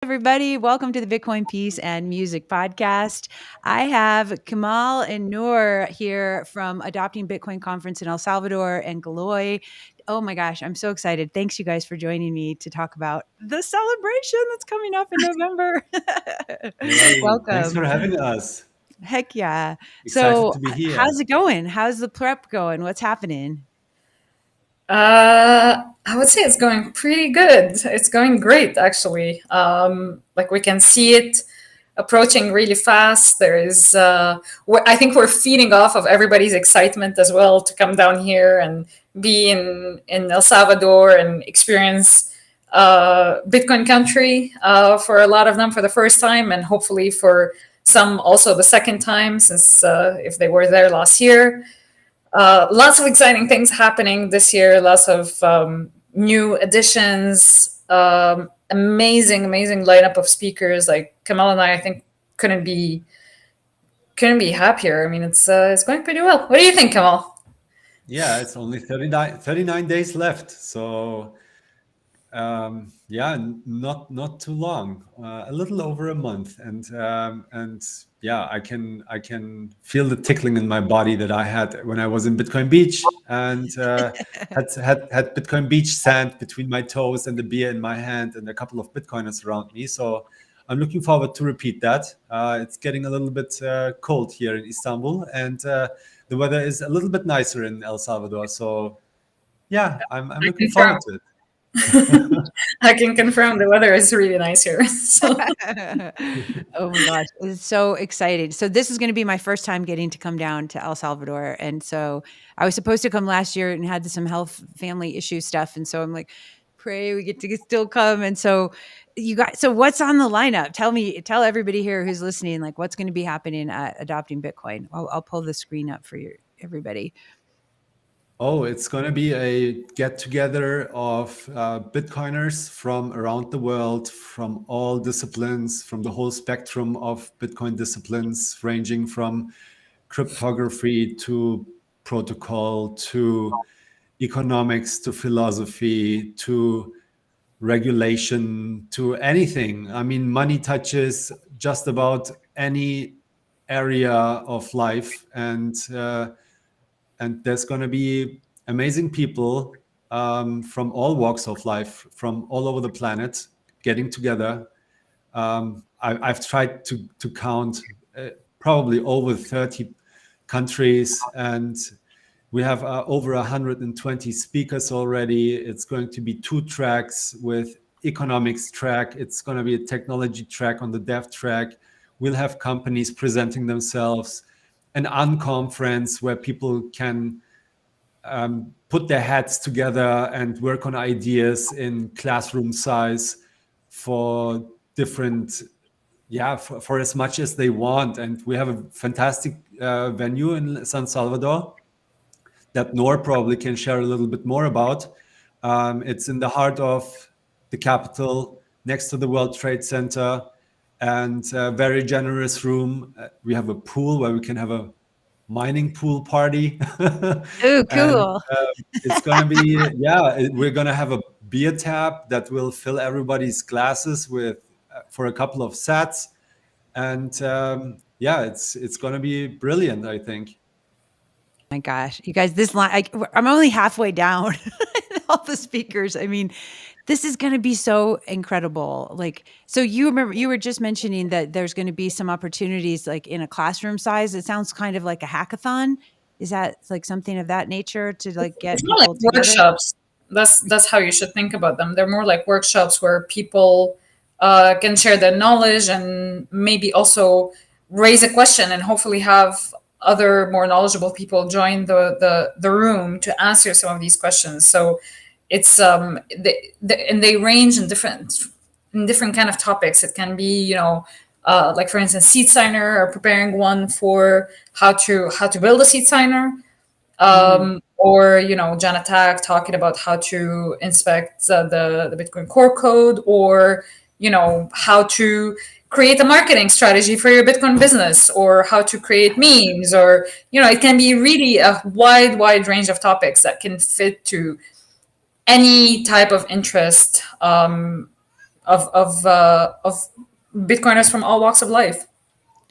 everybody. Welcome to the Bitcoin Peace and Music Podcast. I have Kemal and Noor here from Adopting Bitcoin Conference in El Salvador and Galoy. Oh my gosh, I'm so excited. Thanks, you guys, for joining me to talk about the celebration that's coming up in November. Hey, thanks Welcome. for having us. Heck yeah. Excited So, to be here. how's it going? How's the prep going? What's happening? I would say it's going pretty good. It's going great, actually. Like we can see it approaching really fast. I think we're feeding off of everybody's excitement as well to come down here and be in El Salvador and experience Bitcoin country for a lot of them for the first time, and hopefully for some also the second time, since if they were there last year. Lots of exciting things happening this year. Lots of new additions. Amazing lineup of speakers. Like Kamal and I think couldn't be happier. I mean, it's going pretty well. What do you think, Kamal? Yeah, it's only 39 days left. So, yeah, not too long. A little over a month, and yeah, I can feel the tickling in my body that I had when I was in Bitcoin Beach and had Bitcoin Beach sand between my toes and the beer in my hand and a couple of Bitcoiners around me. So I'm looking forward to repeat that. It's getting a little bit cold here in Istanbul, and the weather is a little bit nicer in El Salvador. So yeah, I'm I looking confirm. forward to it. I can confirm the weather is really nice here. So Oh my gosh, it's so excited. So this is going to be my first time getting to come down to El Salvador. And so I was supposed to come last year and had some health family issue stuff. And so I'm like, pray we get to still come. And so you guys, so what's on the lineup? Tell everybody here who's listening, like what's going to be happening at Adopting Bitcoin. I'll pull the screen up for everybody. Oh, it's going to be a get together of Bitcoiners from around the world, from all disciplines, from the whole spectrum of Bitcoin disciplines, ranging from cryptography to protocol to economics to philosophy to regulation to anything. I mean, money touches just about any area of life, and there's going to be amazing people from all walks of life, from all over the planet, getting together. I've tried to count probably over 30 countries, and we have over 120 speakers already. It's going to be 2 tracks with economics track. It's going to be a technology track on the dev track. We'll have companies presenting themselves, an unconference where people can put their heads together and work on ideas in classroom size for different, yeah, for as much as they want. And we have a fantastic venue in San Salvador that Noor probably can share a little bit more about. It's in the heart of the capital, next to the World Trade Center, and a very generous room. We have a pool where we can have a mining pool party. Oh, And cool. it's going to be, yeah, we're going to have a beer tap that will fill everybody's glasses with for a couple of sets. And yeah, it's going to be brilliant, I think. My gosh, you guys, this line, I'm only halfway down all the speakers. I mean, this is going to be so incredible. Like, so you remember you were just mentioning that there's going to be some opportunities like in a classroom size. It sounds kind of like a hackathon. Is that like something of that nature to like it's get more like people together? workshops. That's how you should think about them. They're more like workshops where people can share their knowledge and maybe also raise a question and hopefully have other more knowledgeable people join the room to answer some of these questions. So it's and they range in different kind of topics. It can be, like for instance, seed signer, or preparing one for how to build a seed signer, Mhm. or John Attack talking about how to inspect the Bitcoin core code, or how to create a marketing strategy for your Bitcoin business, or how to create memes, or it can be really a wide range of topics that can fit to any type of interest of Bitcoiners from all walks of life.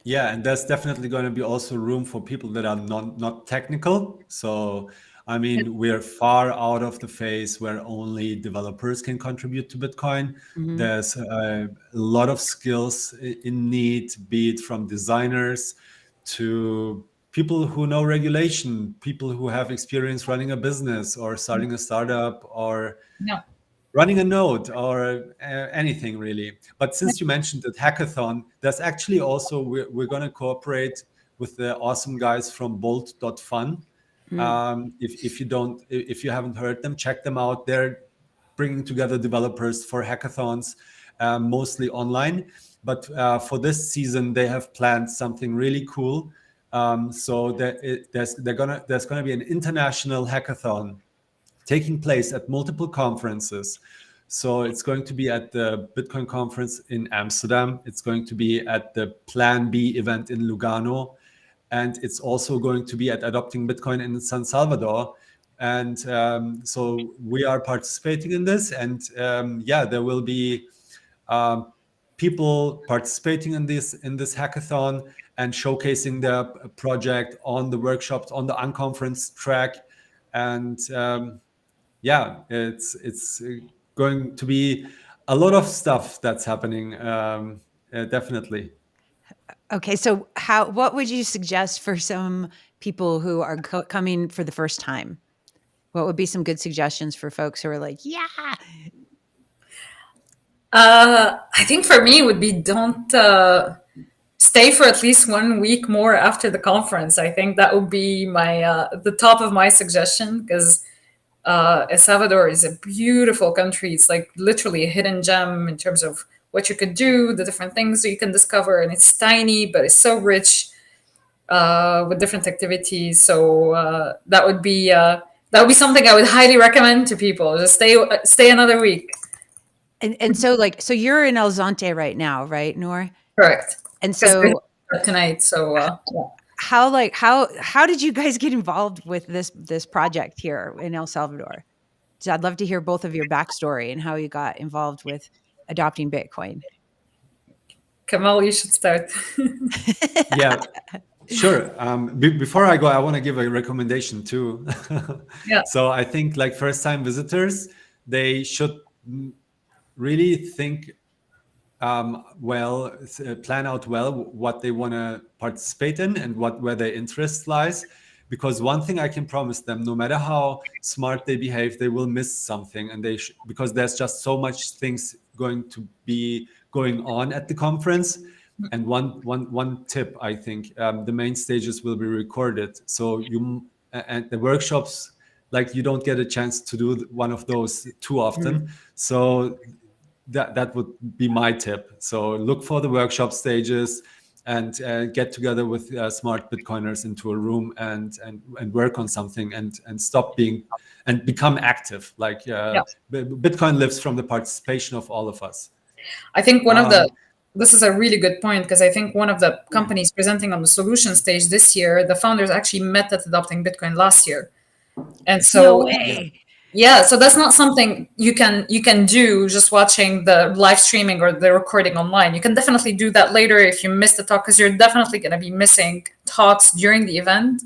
Yeah, and there's definitely going to be also room for people that are not technical. So, I mean, we're far out of the phase where only developers can contribute to Bitcoin. Mhm. There's a lot of skills in need, be it from designers to people who know regulation, people who have experience running a business or starting a startup or Yeah. running a node or anything really. But since you mentioned that hackathon, there's actually also, we're going to cooperate with the awesome guys from bolt.fun. Mm. If you haven't heard them, check them out. They're bringing together developers for hackathons, mostly online. But for this season, they have planned something really cool. So there's gonna be an international hackathon taking place at multiple conferences. So it's going to be at the Bitcoin conference in Amsterdam. It's going to be at the Plan B event in Lugano. And it's also going to be at Adopting Bitcoin in San Salvador. And so we are participating in this. And yeah, there will be um, people participating in this hackathon and showcasing their project on the workshops on the unconference track. And yeah, it's going to be a lot of stuff that's happening. Definitely. Okay, so what would you suggest for some people who are coming for the first time? What would be some good suggestions for folks who are like, "Yeah." I think for me it would be don't stay for at least 1 week more after the conference. I think that would be my the top of my suggestion, because El Salvador is a beautiful country. It's like literally a hidden gem in terms of what you could do, the different things that you can discover, and it's tiny but it's so rich with different activities. So that would be something I would highly recommend to people. Just stay another week. And so like so you're in El Zonte right now, right, Noor? Correct. And Because we're so here tonight. So yeah. how did you guys get involved with this project here in El Salvador? So I'd love to hear both of your backstory and how you got involved with adopting Bitcoin. Kamal, you should start. Yeah, sure. Before I go, I want to give a recommendation too. Yeah. So I think like first time visitors, they should really think plan out well what they want to participate in and where their interest lies. Because one thing I can promise them, no matter how smart they behave, they will miss something, and because there's just so much things going to be going on at the conference. And one tip, I think, the main stages will be recorded, so and the workshops, like you don't get a chance to do one of those too often. So that would be my tip. So look for the workshop stages and get together with smart Bitcoiners into a room and work on something and stop being and become active. Like Yeah. Bitcoin lives from the participation of all of us. I think Um, this is a really good point, because I think one of the companies presenting on the solution stage this year, the founders actually met at Adopting Bitcoin last year. And No so yeah, way. yeah, so that's not something you can do just watching the live streaming or the recording online. You can definitely do that later if you missed the talk, because you're definitely going to be missing talks during the event.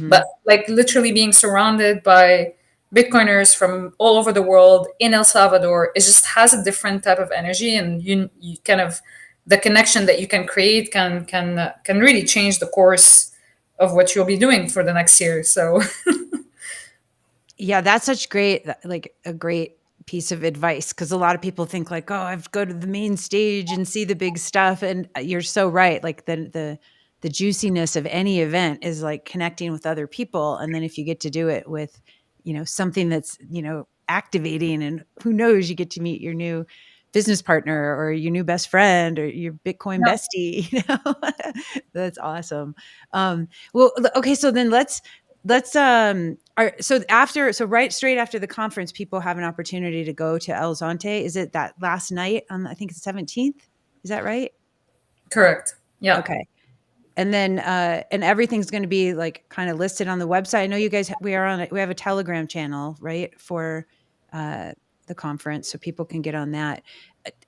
But Mhm. like literally being surrounded by Bitcoiners from all over the world in El Salvador, it just has a different type of energy, and you kind of the connection that you can create can really change the course of what you'll be doing for the next year. So Yeah, that's such great like a great piece of advice, because a lot of people think like, "Oh, I have to go to the main stage and see the big stuff," and you're so right. Like the juiciness of any event is like connecting with other people, and then if you get to do it with, something that's, activating, and who knows, you get to meet your new business partner or your new best friend or your Bitcoin yeah, bestie, That's awesome. Well, okay, so then right straight after the conference, people have an opportunity to go to El Zonte. Is it that last night on, I think it's 17th? Is that right? correct. Yeah. Okay. And then and everything's going to be like kind of listed on the website. I know you guys we have a Telegram channel, right, for uh the conference, so people can get on that.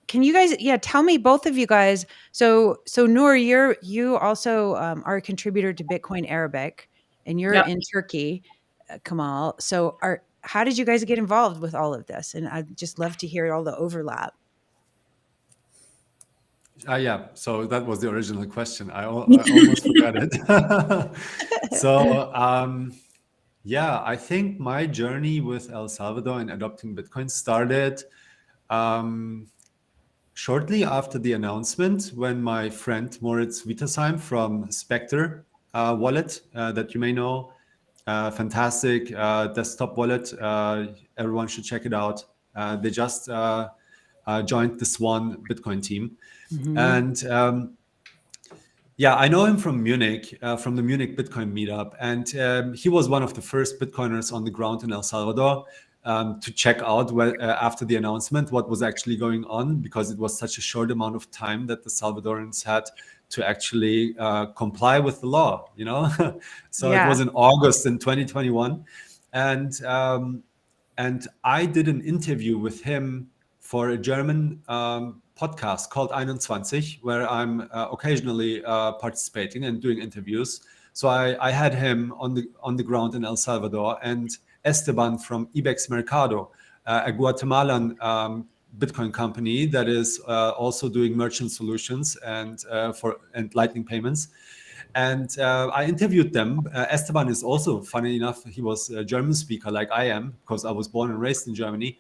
can you guys, yeah, tell me, both of you guys. So Noor, you also are a contributor to Bitcoin Arabic, and you're Yeah. in Turkey, Kamal. So how did you guys get involved with all of this? And I'd just love to hear all the overlap. Yeah, so that was the original question. I almost forgot it. So, yeah, I think my journey with El Salvador and adopting Bitcoin started um, shortly after the announcement, when my friend Moritz Wietersheim from Spectre wallet, that you may know, fantastic desktop wallet. Everyone should check it out. They just joined the Swan Bitcoin team. Mhm. And yeah, I know him from Munich, from the Munich Bitcoin meetup. And he was one of the first Bitcoiners on the ground in El Salvador to check out after the announcement what was actually going on, because it was such a short amount of time that the Salvadorans had to actually comply with the law, you know? So it Yeah. was in August in 2021. And I did an interview with him for a German podcast called 21, where I'm occasionally participating and doing interviews. So I had him on the ground in El Salvador, and Esteban from Ibex Mercado, a Guatemalan Bitcoin company that is also doing merchant solutions and Lightning payments. And I interviewed them. Esteban is also, funny enough, he was a German speaker like I am, because I was born and raised in Germany.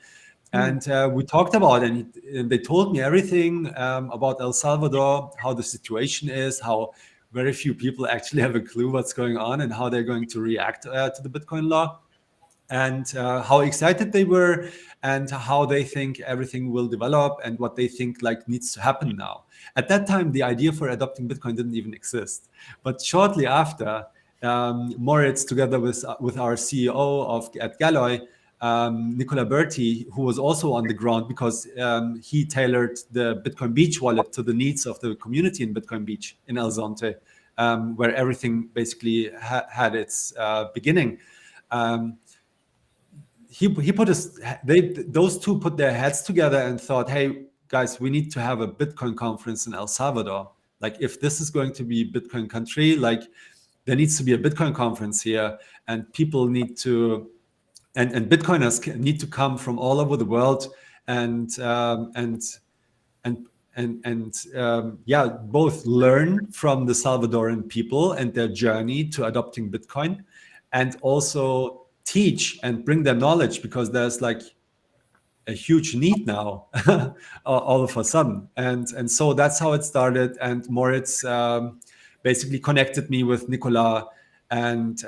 Mm. And we talked about it, and they told me everything about El Salvador, how the situation is, how very few people actually have a clue what's going on, and how they're going to react to the Bitcoin law, and how excited they were, and how they think everything will develop, and what they think like needs to happen now. At that time, the idea for adopting Bitcoin didn't even exist. But shortly after, Moritz, together with our CEO at Galoy, Nicola Berti, who was also on the ground, because he tailored the Bitcoin Beach wallet to the needs of the community in Bitcoin Beach in El Zonte, where everything basically had its beginning. Um, he put us those two put their heads together and thought, hey guys, we need to have a Bitcoin conference in El Salvador. Like, if this is going to be Bitcoin country, like, there needs to be a Bitcoin conference here, and people need to, and Bitcoiners need to come from all over the world, and yeah, both learn from the Salvadoran people and their journey to adopting Bitcoin, and also teach and bring their knowledge, because there's like a huge need now all of a sudden. And so that's how it started. And Moritz basically connected me with Nicola, and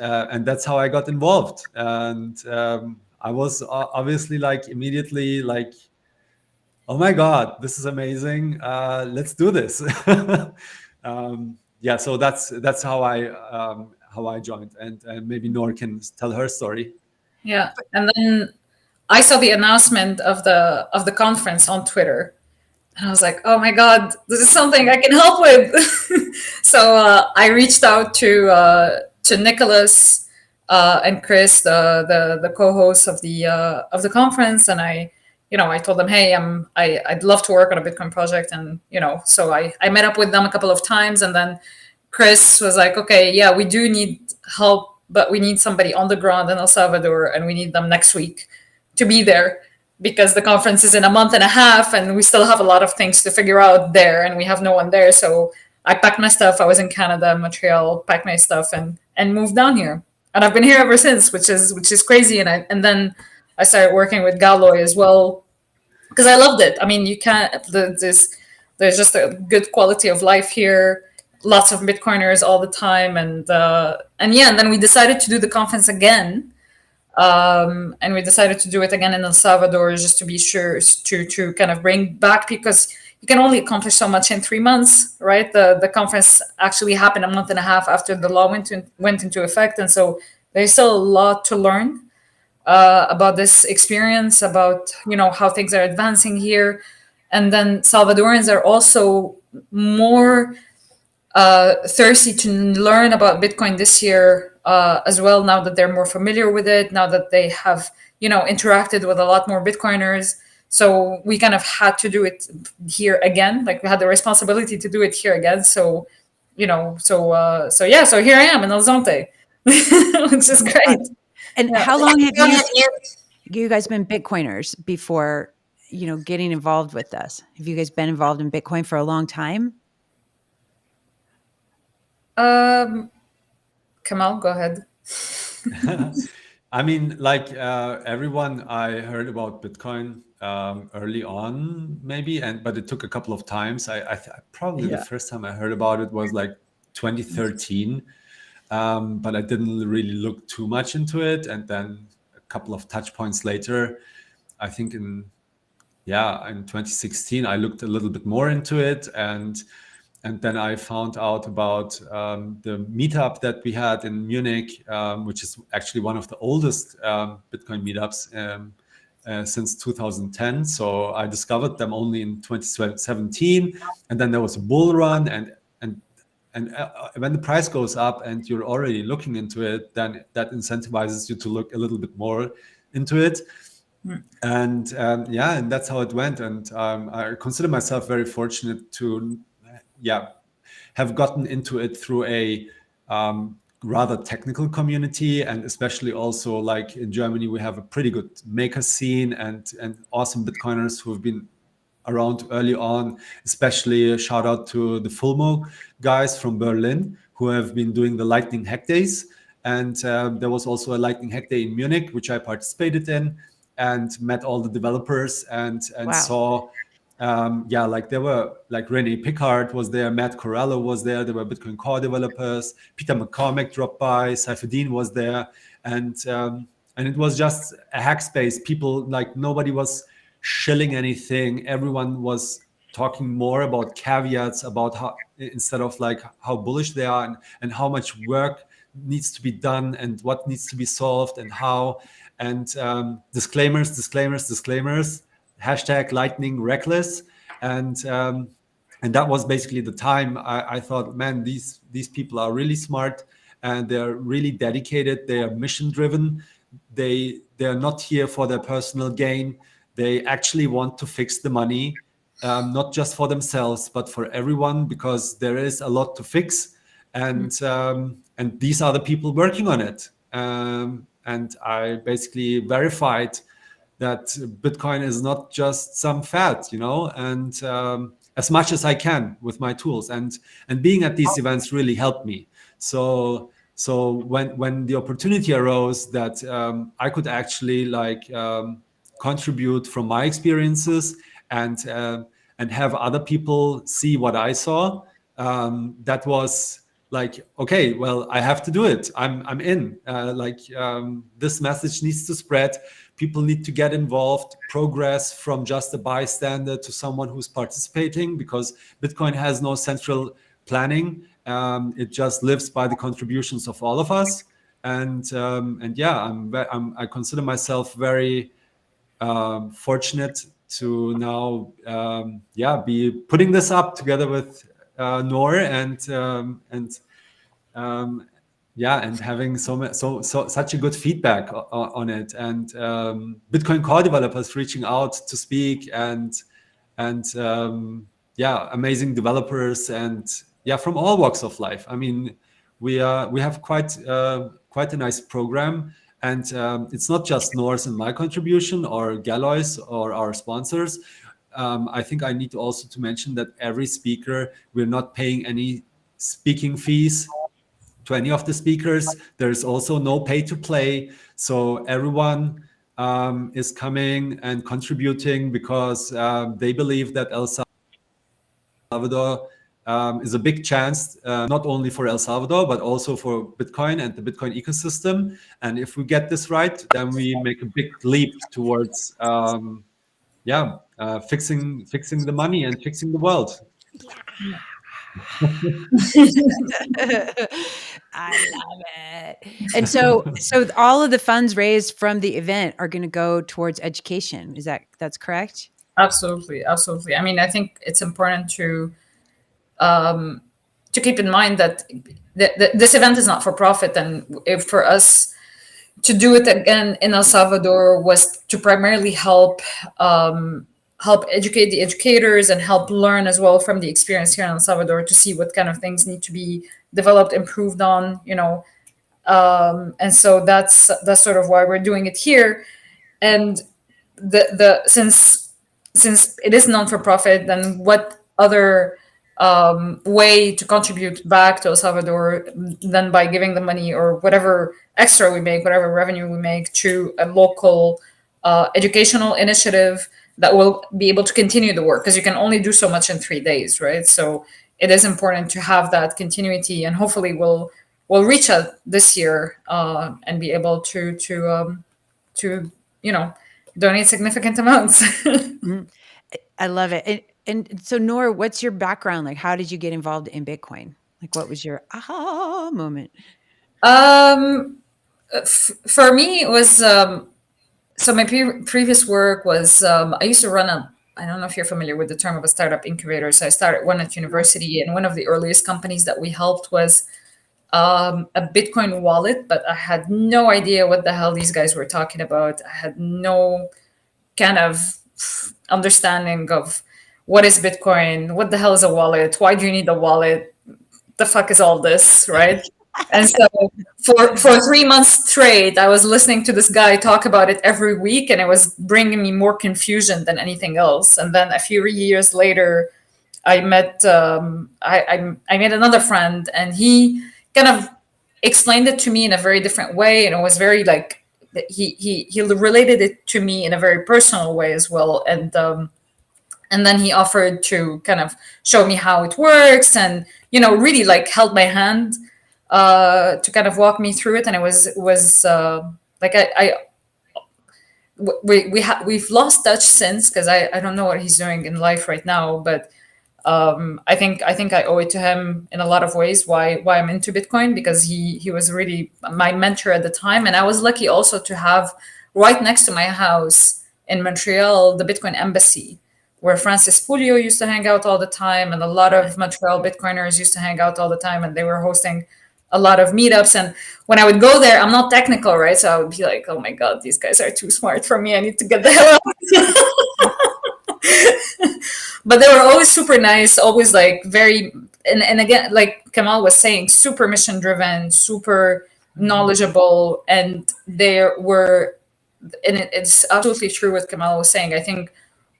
that's how I got involved. And I was obviously like immediately like, oh my God, this is amazing. Let's do this. Yeah, so that's how I joined, and maybe Noor can tell her story. Yeah. And then I saw the announcement of the conference on Twitter, and I was like, "Oh my God, this is something I can help with." So I reached out to Nicholas and Chris, the co-hosts of the conference, and I told them, "Hey, I'd love to work on a Bitcoin project," and so I met up with them a couple of times, and then Chris was like, "Okay, yeah, we do need help, but we need somebody on the ground in El Salvador, and we need them next week to be there." Because the conference is in a month and a half and we still have a lot of things to figure out there and we have no one there. So I packed my stuff. I was in Canada, Montreal, packed my stuff and moved down here. And I've been here ever since, which is crazy. And then I started working with Galoy as well because I loved it. I mean, you can't there's just a good quality of life here. Lots of Bitcoiners all the time, and yeah. And then we decided to do the conference again, and we decided to do it again in El Salvador just to be sure to kind of bring back, because you can only accomplish so much in 3 months, right? The conference actually happened a month and a half after the law went into effect, and so there's still a lot to learn about this experience, about how things are advancing here, and then Salvadorans are also more thirsty to learn about Bitcoin this year as well, now that they're more familiar with it, now that they have interacted with a lot more Bitcoiners. So we kind of had to do it here again. Like we had the responsibility to do it here again. So, so yeah, so here I am in Alzante, which is great. And Yeah. how long have you guys been Bitcoiners before, getting involved with this? Have you guys been involved in Bitcoin for a long time? Kamal, go ahead. I mean, like everyone, I heard about Bitcoin early on, maybe, but it took a couple of times. Probably the Yeah. first time I heard about it was like 2013, but I didn't really look too much into it. And then a couple of touch points later, I think in 2016, I looked a little bit more into it, and then I found out about the meetup that we had in Munich, which is actually one of the oldest Bitcoin meetups since 2010. So I discovered them only in 2017, and then there was a bull run, and when the price goes up and you're already looking into it, then that incentivizes you to look a little bit more into it. And and that's how it went. And I consider myself very fortunate to have gotten into it through a rather technical community, and especially also like in Germany, we have a pretty good maker scene and awesome Bitcoiners who have been around early on. Especially a shout out to the Fulmo guys from Berlin who have been doing the Lightning Hack Days. And there was also a Lightning Hack Day in Munich, which I participated in and met all the developers and Wow. saw. Like there were like Rene Pickard was there, Matt Corallo was there were Bitcoin Core developers, Peter McCormack dropped by, Saifuddin was there, and it was just a hack space. People, like, nobody was shilling anything. Everyone was talking more about caveats, about how, instead of like how bullish they are, and how much work needs to be done and what needs to be solved and how, and disclaimers, hashtag lightning reckless. And that was basically the time I thought, man, these people are really smart and they're really dedicated. They are mission driven. They're not here for their personal gain. They actually want to fix the money, not just for themselves, but for everyone, because there is a lot to fix. And these are the people working on it. And I basically verified that Bitcoin is not just some fad, and as much as I can with my tools, and being at these events really helped me. So when the opportunity arose that I could actually contribute from my experiences and have other people see what I saw, that was like, okay, well, I have to do it. I'm in. This message needs to spread. People need to get involved, progress from just a bystander to someone who's participating, because Bitcoin has no central planning. It just lives by the contributions of all of us. And I consider myself very fortunate to now be putting this up together with Noor and having such a good feedback on it, and Bitcoin Core developers reaching out to speak, and amazing developers, and from all walks of life. I mean, we have quite a nice program, and it's not just Noor's and my contribution or Galoy's or our sponsors. I think I need to also to mention that every speaker, we're not paying any speaking fees to any of the speakers. There's also no pay to play. So everyone is coming and contributing because they believe that El Salvador is a big chance, not only for El Salvador, but also for Bitcoin and the Bitcoin ecosystem. And if we get this right, then we make a big leap towards fixing the money and fixing the world. I love it. And so all of the funds raised from the event are going to go towards education. That's correct? Absolutely. I mean, I think it's important to keep in mind that this event is not for profit, and if for us to do it again in El Salvador was to primarily help help educate the educators and help learn as well from the experience here in El Salvador to see what kind of things need to be developed, improved on, and so that's sort of why we're doing it here. And the since it is non for profit, then what other way to contribute back to El Salvador than by giving the money or whatever extra we make, whatever revenue we make, to a local educational initiative that will be able to continue the work, because you can only do so much in 3 days, right? So it is important to have that continuity, and hopefully we'll reach out this year and be able to donate significant amounts. Mhm. I love it. And so Nora, what's your background? Like, how did you get involved in Bitcoin? Like, what was your aha moment? um, for me, it was so my previous work was I used to run a. I don't know if you're familiar with the term of a startup incubator. So I started one at university, and one of the earliest companies that we helped was a Bitcoin wallet, but I had no idea what the hell these guys were talking about. I had no kind of understanding of what is Bitcoin, what the hell is a wallet, why do you need a wallet, the fuck is all this, right? And so for 3 months straight, I was listening to this guy talk about it every week, and it was bringing me more confusion than anything else. And then a few years later, I met I made another friend, and he kind of explained it to me in a very different way, and it was very like he related it to me in a very personal way as well, and then he offered to kind of show me how it works, and really like held my hand to kind of walk me through it, and it was like we've lost touch since, because I don't know what he's doing in life right now, but I think I owe it to him in a lot of ways why I'm into Bitcoin, because he was really my mentor at the time, and I was lucky also to have right next to my house in Montreal the Bitcoin embassy, where Francis Pulio used to hang out all the time, and a lot of Montreal Bitcoiners used to hang out all the time, and they were hosting a lot of meetups. And when I would go there, I'm not technical, right? So I would be like, oh my god, these guys are too smart for me. I need to get the hell out. But they were always super nice, always like very, and again, like Kamal was saying, super mission driven, super knowledgeable, and there were, and it's absolutely true what Kamal was saying. I think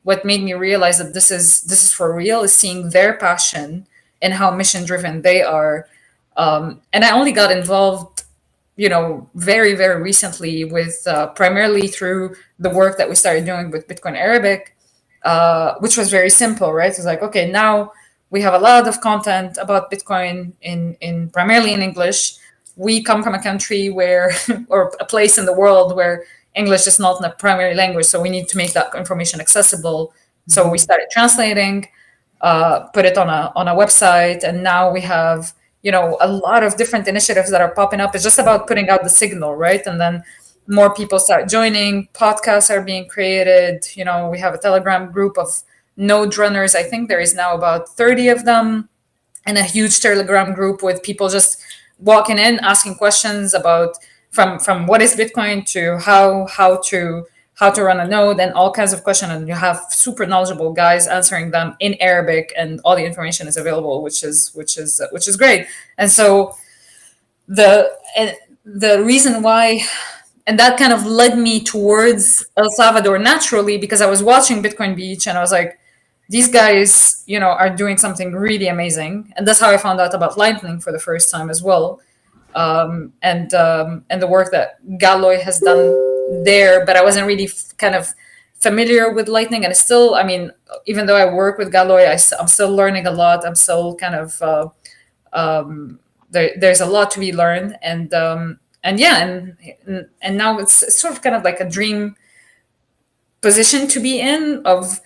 what made me realize that this is for real is seeing their passion and how mission driven they are. And I only got involved, very, very recently with primarily through the work that we started doing with Bitcoin Arabic, which was very simple, right? It's like, okay, now we have a lot of content about Bitcoin in primarily in English. We come from a country where, or a place in the world where English is not the primary language, so we need to make that information accessible. So we started translating, put it on a website, and now we have a lot of different initiatives that are popping up. It's just about putting out the signal, right? And then more people start joining. Podcasts are being created. We have a Telegram group of node runners. I think there is now about 30 of them, and a huge Telegram group with people just walking in, asking questions about from what is Bitcoin to how to run a node, and all kinds of questions. And you have super knowledgeable guys answering them in Arabic, and all the information is available, which is great. And so the reason why, and that kind of led me towards El Salvador naturally, because I was watching Bitcoin Beach, and I was like, these guys, are doing something really amazing. And that's how I found out about Lightning for the first time as well. And the work that Galoy has done there, but I wasn't really kind of familiar with Lightning. And still, I mean, even though I work with Galoy, I'm still learning a lot. I'm still kind of there's a lot to be learned, and yeah, and now it's sort of kind of like a dream position to be in, of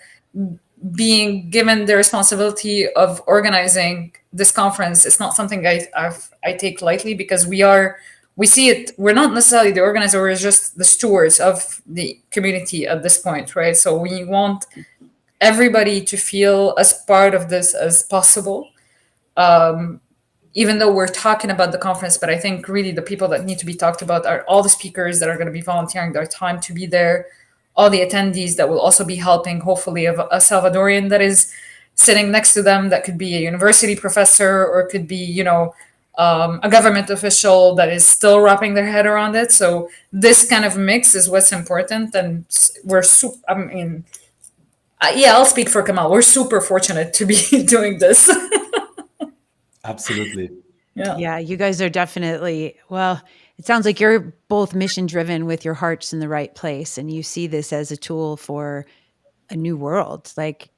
being given the responsibility of organizing this conference. It's not something I take lightly, because we see it. We're not necessarily the organizer; we're just the stewards of the community at this point, right? So we want everybody to feel as part of this as possible. Even though we're talking about the conference, but I think really the people that need to be talked about are all the speakers that are going to be volunteering their time to be there, all the attendees that will also be helping, hopefully, a Salvadorian that is sitting next to them, that could be a university professor, or could be, a government official that is still wrapping their head around it. So this kind of mix is what's important, and we're super. I mean, yeah, I'll speak for Kamal. We're super fortunate to be doing this. Absolutely. Yeah. Yeah, you guys are definitely, well, it sounds like you're both mission driven with your hearts in the right place, and you see this as a tool for a new world, like,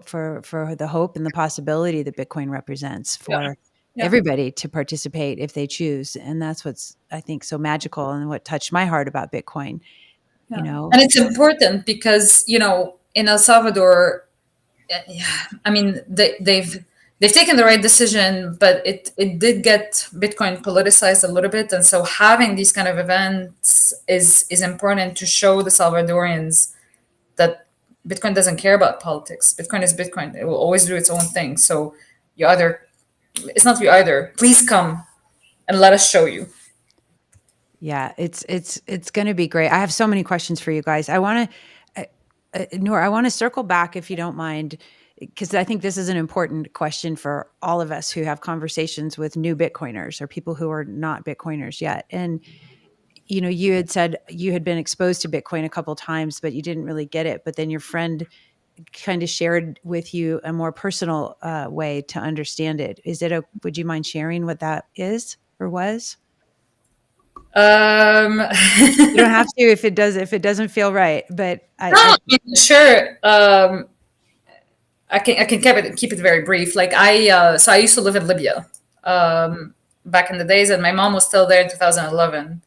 for the hope and the possibility that Bitcoin represents Yeah. for Yeah. everybody to participate if they choose. And that's what's, I think, so magical and what touched my heart about Bitcoin, you Yeah. know. And it's important because, in El Salvador, yeah, I mean, they've taken the right decision, but it did get Bitcoin politicized a little bit, and so having these kind of events is important to show the Salvadorians that Bitcoin doesn't care about politics. Bitcoin is Bitcoin. It will always do its own thing. So you either it's not you either. Please come and let us show you. Yeah, it's going to be great. I have so many questions for you guys. I want to, Noor, I want to circle back if you don't mind, because I think this is an important question for all of us who have conversations with new Bitcoiners or people who are not Bitcoiners yet. And you had said you had been exposed to Bitcoin a couple times, but you didn't really get it. But then your friend kind of shared with you a more personal way to understand it. Would you mind sharing what that is or was? Um, You don't have to if it doesn't feel right, but no, sure. I can keep it very brief. Like so I used to live in Libya back in the days, and my mom was still there in 2011.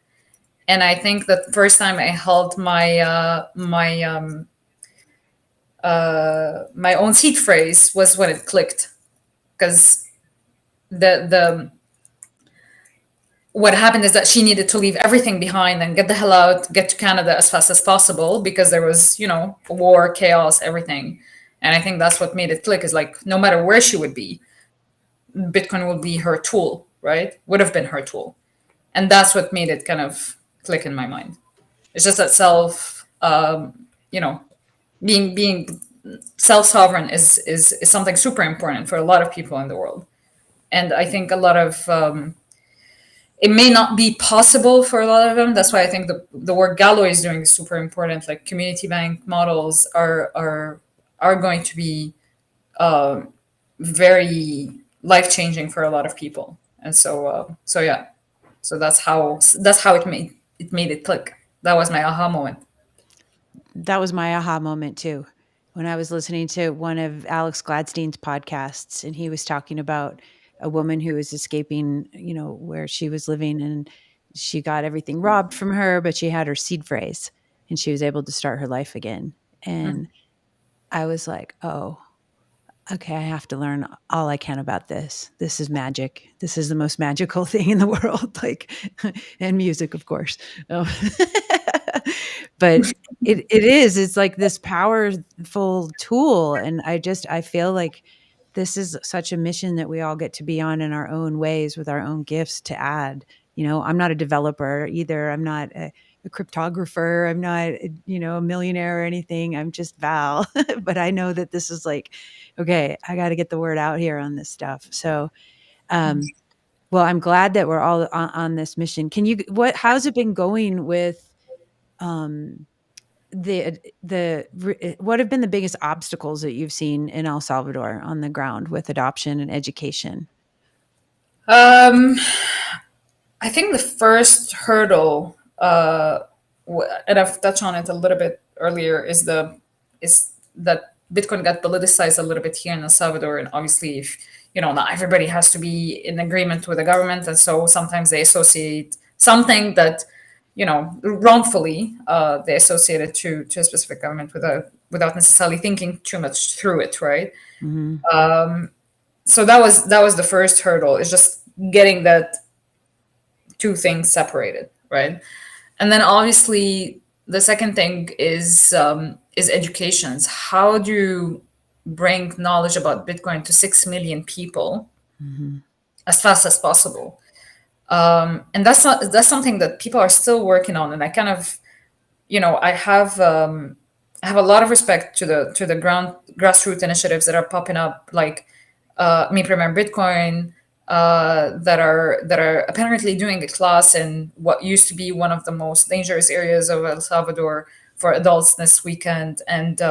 And I think the first time I held my own seed phrase was when it clicked, because the what happened is that she needed to leave everything behind and get the hell out, get to Canada as fast as possible, because there was, war, chaos, everything. And I think that's what made it click, is like, no matter where she would be, Bitcoin would be her tool, right? Would have been her tool. And that's what made it kind of click in my mind. It's just that being self-sovereign is something super important for a lot of people in the world. And I think a lot of it may not be possible for a lot of them. That's why I think the work Galoy is doing is super important. Like community bank models are going to be very life changing for a lot of people. And so yeah, so that's how it made it click. That was my aha moment. That was my aha moment too. When I was listening to one of Alex Gladstein's podcasts, and he was talking about a woman who was escaping, where she was living, and she got everything robbed from her, but she had her seed phrase and she was able to start her life again. And I was like, oh, okay, I have to learn all I can about this. This is magic. This is the most magical thing in the world, like, and music, of course. But it is, it's like this powerful tool. And I feel like this is such a mission that we all get to be on in our own ways with our own gifts to add. I'm not a developer either. I'm not a cryptographer. I'm not, a millionaire or anything. I'm just Val. But I know that this is like, okay, I got to get the word out here on this stuff. So, well, I'm glad that we're all on this mission. How's it been going with, what have been the biggest obstacles that you've seen in El Salvador on the ground with adoption and education? Um, I think the first hurdle, and I've touched on it a little bit earlier, is that Bitcoin got politicized a little bit here in El Salvador, and obviously, if not everybody has to be in agreement with the government, and so sometimes they associate something that wrongfully they associate it to a specific government without necessarily thinking too much through it, right? Mm-hmm. So that was the first hurdle, is just getting that two things separated, right? And then obviously the second thing is educations. How do you bring knowledge about Bitcoin to 6 million people as fast as possible? And that's something that people are still working on, and I kind of I have a lot of respect to the grassroots initiatives that are popping up, like Mi Primer Bitcoin, that are apparently doing a class in what used to be one of the most dangerous areas of El Salvador for adults this weekend, and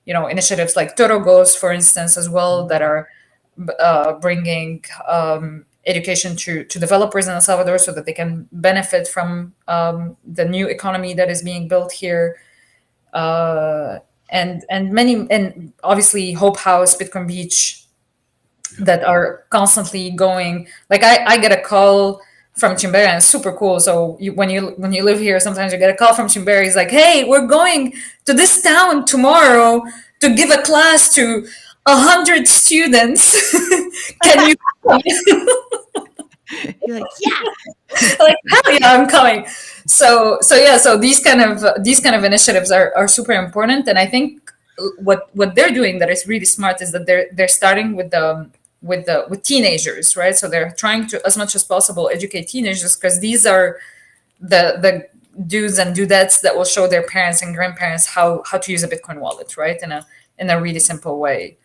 initiatives like Torogos, for instance, as well, that are bringing education to developers in El Salvador so that they can benefit from the new economy that is being built here. And obviously Hope House, Bitcoin Beach, that are constantly going. Like I get a call from Chimberry, and it's super cool. So when you live here, sometimes you get a call from Chimberry. He's like, "Hey, we're going to this town tomorrow to give a class to 100 students. Can you come?" You're like, yeah. Like, hell yeah, I'm coming. So these kind of initiatives are super important, and I think what they're doing that is really smart is that they're starting with with teenagers, right? So they're trying to, as much as possible, educate teenagers, because these are the do's and dudettes that will show their parents and grandparents how to use a Bitcoin wallet, right? In a really simple way.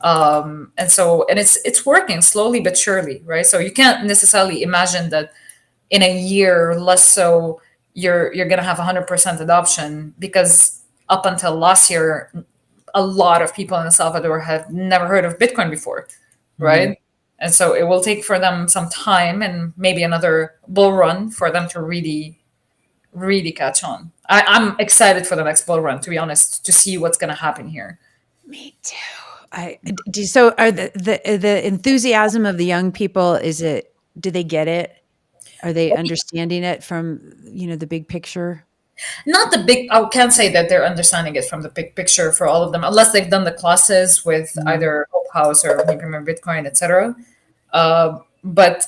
And it's working slowly but surely, right? So you can't necessarily imagine that in a year or less so you're gonna have 100% adoption, because up until last year a lot of people in El Salvador have never heard of Bitcoin before, right? And so it will take for them some time and maybe another bull run for them to really catch on. I'm excited for the next bull run, to be honest, to see what's gonna happen here. Me too. So are the enthusiasm of the young people, do they get it? Are they understanding it from, the big picture? Not the big, I can't say that they're understanding it from the big picture for all of them, unless they've done the classes with Mhm. either Hope House or Premium Bitcoin, etc. But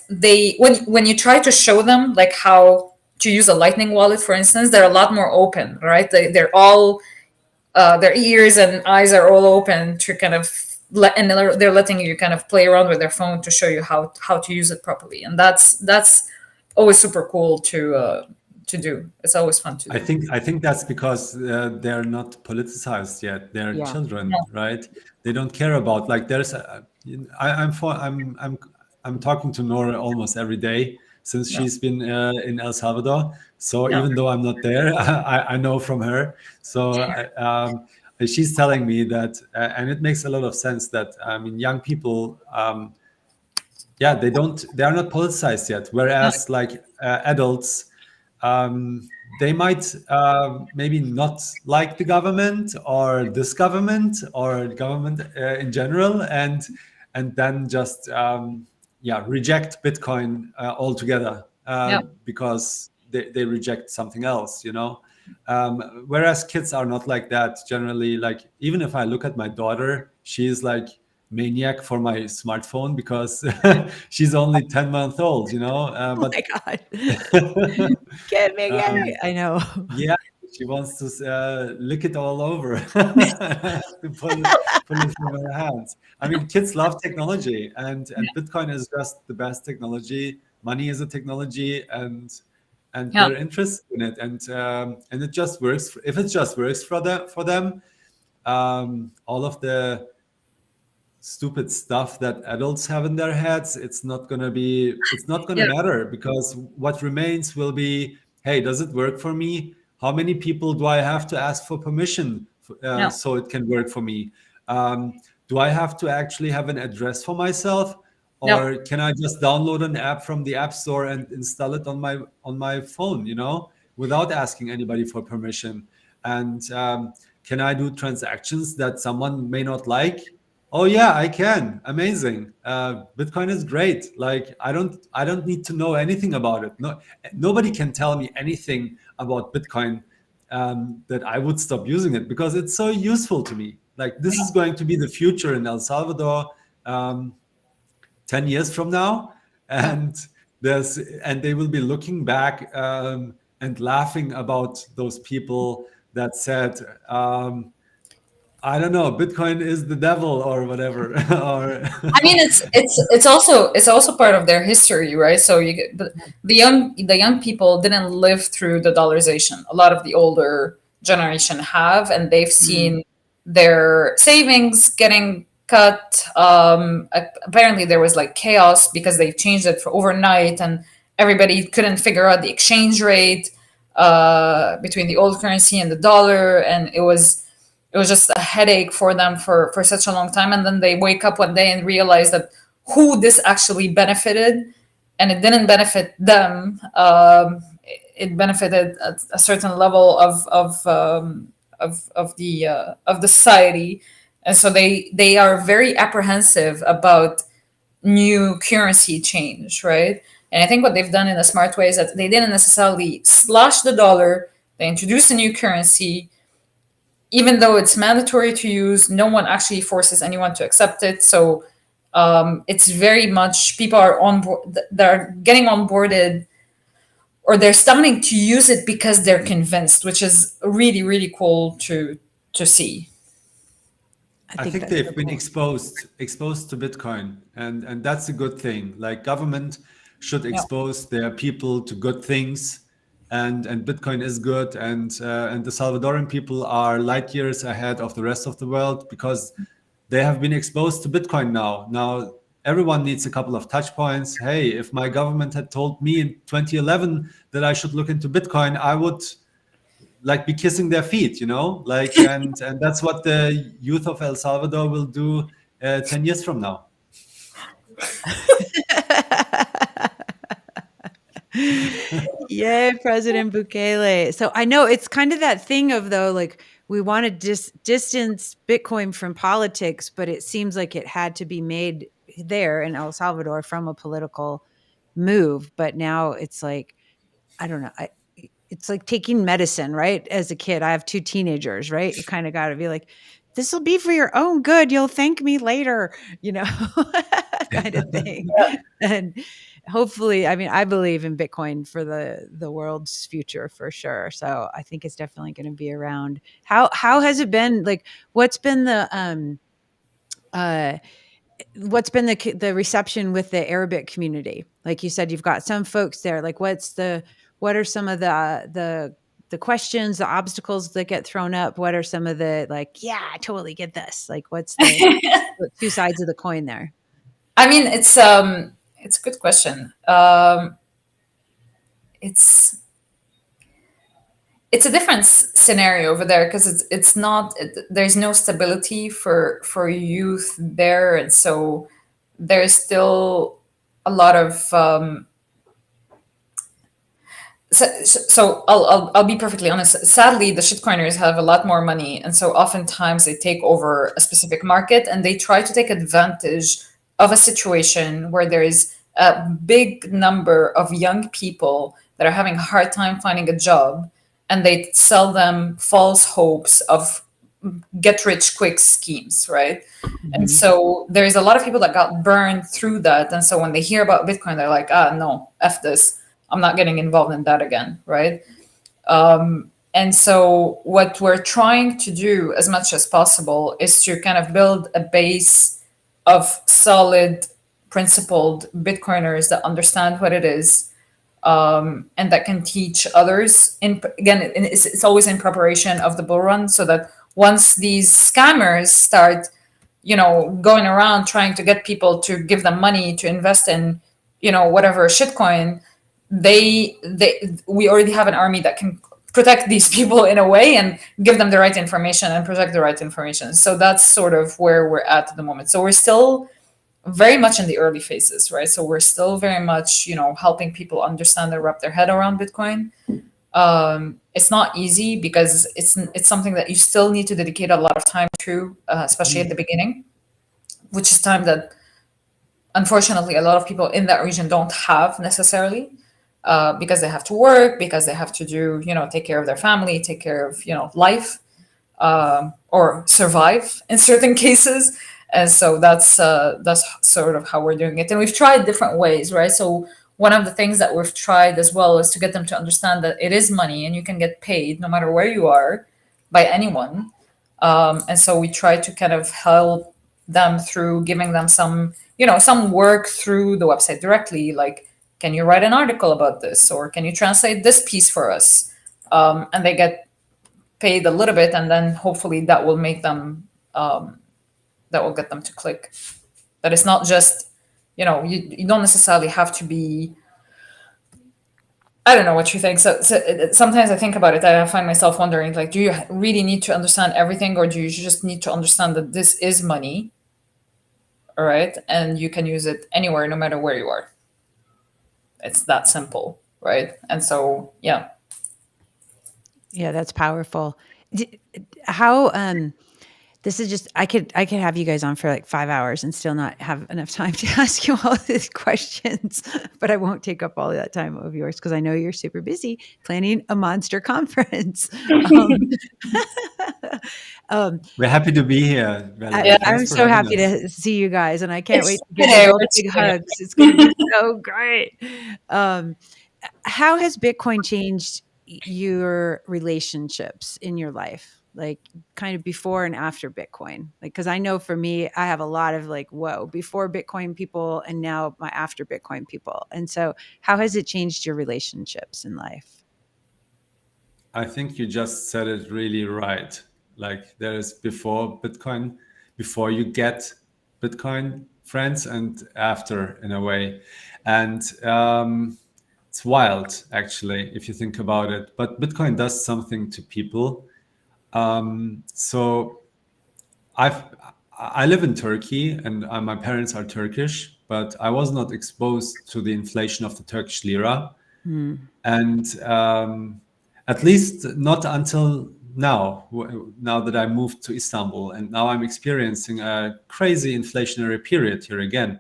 when you try to show them like how to use a Lightning wallet, for instance, they're a lot more open, right? They're all their ears and eyes are all open to kind of and they're letting you kind of play around with their phone to show you how to use it properly, and that's always super cool to do. It's always fun to do. I think that's because they're not politicized yet. They're Yeah. children, right? They don't care about, like, there's I'm talking to Nora almost every day since Yeah, she's been in El Salvador. So yeah, even though I'm not there, I know from her. So she's telling me that, and it makes a lot of sense that, I mean, young people, yeah, they are not politicized yet, yeah, whereas like adults, they might maybe not like the government or this government or government in general, and then just yeah, reject Bitcoin altogether yeah, because they reject something else, you know. Whereas kids are not like that generally. Like, even if I look at my daughter, she's like maniac for my smartphone because she's only 10 months old, you know. Oh But my God. Get me. um, I know. yeah, she wants to lick it all over, to pull it from her hands. I mean, kids love technology, and Bitcoin is just the best technology. Money is a technology, and yeah, they're interested in it, and it just works. If it just works for them, all of the stupid stuff that adults have in their heads, it's not gonna yeah, matter, because what remains will be, hey, does it work for me? How many people do I have to ask for permission yeah, so it can work for me? Do I have to actually have an address for myself, yeah, or can I just download an app from the app store and install it on my phone, you know, without asking anybody for permission? And can I do transactions that someone may not like? Oh yeah, I can. Amazing. Bitcoin is great. Like, I don't need to know anything about it. No, nobody can tell me anything about Bitcoin that I would stop using it, because it's so useful to me. Like, this is going to be the future in El Salvador, um, 10 years from now, yeah, and they will be looking back and laughing about those people that said, I don't know, Bitcoin is the devil or whatever. Or I mean, it's also part of their history, right? So you get the young people didn't live through the dollarization. A lot of the older generation have, and they've Mm. seen their savings getting cut. Apparently, there was like chaos because they changed it for overnight, and everybody couldn't figure out the exchange rate between the old currency and the dollar, and it was just a headache for them for such a long time. And then they wake up one day and realize that who this actually benefited, and it didn't benefit them. It benefited a certain level of the society, and so they are very apprehensive about new currency change, right? And I think what they've done in a smart way is that they didn't necessarily slash the dollar. They introduced a new currency, even though it's mandatory to use. No one actually forces anyone to accept it. So it's very much people are on board. They're getting onboarded, or they're starting to use it because they're convinced, which is really really cool to see. I I think think that's so they've been cool. exposed to Bitcoin, and that's a good thing. Like government should Yeah. expose their people to good things, and Bitcoin is good, and the Salvadoran people are light years ahead of the rest of the world because they have been exposed to Bitcoin now. Now everyone needs a couple of touch points. Hey, if my government had told me in 2011 that I should look into Bitcoin, I would like be kissing their feet, like, and that's what the youth of El Salvador will do 10 years from now. Yay, President Bukele. So I know it's kind of that thing of though, like we want to distance Bitcoin from politics, but it seems like it had to be made there in El Salvador from a political move. But now it's like, I don't know. It's like taking medicine, right? As a kid, I have two teenagers, right? You kind of got to be like, this will be for your own good. You'll thank me later, you know, kind of thing. And hopefully, I mean, I believe in Bitcoin for the world's future for sure. So I think it's definitely going to be around. How has it been? Like, what's been uh the reception with the Arabic community? Like you said, you've got some folks there. Like, what are some of the questions, the obstacles that get thrown up? What are some of the like, yeah, I totally get this. Like, what's the two sides of the coin there? I mean, it's a good question. It's a different scenario over there because it's not there's no stability for youth there, and so there's still a lot of so I'll be perfectly honest. Sadly, the shitcoiners have a lot more money, and so oftentimes they take over a specific market and they try to take advantage of a situation where there is a big number of young people that are having a hard time finding a job, and they sell them false hopes of get rich quick schemes, right? And Mhm. so there's a lot of people that got burned through that. And so when they hear about Bitcoin, they're like, no, F this. I'm not getting involved in that again, right? And so what we're trying to do as much as possible is to kind of build a base of solid, principled Bitcoiners that understand what it is, and that can teach others. Again, it's always in preparation of the bull run, so that once these scammers start, going around trying to get people to give them money to invest in, whatever shitcoin, we already have an army that can protect these people in a way and give them the right information and protect the right information. So that's sort of where we're at the moment. So we're still very much in the early phases, right? So we're still very much, helping people understand and wrap their head around Bitcoin. It's not easy because it's something that you still need to dedicate a lot of time to, especially at the beginning, which is time that unfortunately a lot of people in that region don't have necessarily, because they have to work, because they have to do, take care of their family, take care of, life, or survive in certain cases. And so that's sort of how we're doing it. And we've tried different ways, right? So one of the things that we've tried as well is to get them to understand that it is money and you can get paid no matter where you are by anyone. And so we try to kind of help them through giving them some, some work through the website directly, like, can you write an article about this, or can you translate this piece for us? And they get paid a little bit, and then hopefully that will make them, that will get them to click. That it's not just, you don't necessarily have to be, I don't know what you think. So sometimes I think about it. I find myself wondering, like, do you really need to understand everything, or do you just need to understand that this is money, all right, and you can use it anywhere, no matter where you are. It's that simple, right? And so, yeah. Yeah, that's powerful. How this is just I could have you guys on for like 5 hours and still not have enough time to ask you all these questions, but I won't take up all of that time of yours because I know you're super busy planning a monster conference. Um, um, We're happy to be here, Valerie. Yeah. Thanks I'm for so having happy us. to see you guys, and I can't wait It's to give you okay. all the It's big okay. hugs. It's going to be so great. Um, how has Bitcoin changed your relationships in your life? Like kind of before and after Bitcoin? Like, cause I know for me, I have a lot of like, whoa, before Bitcoin people and now my after Bitcoin people. And so how has it changed your relationships in life? I think you just said it really right. Like there is before Bitcoin, before you get Bitcoin friends, and after in a way. And it's wild, actually, if you think about it. But Bitcoin does something to people. So I've I live in Turkey, and my parents are Turkish, but I was not exposed to the inflation of the Turkish lira, Hmm. and at least not until now. Now that I moved to Istanbul, and now I'm experiencing a crazy inflationary period here again.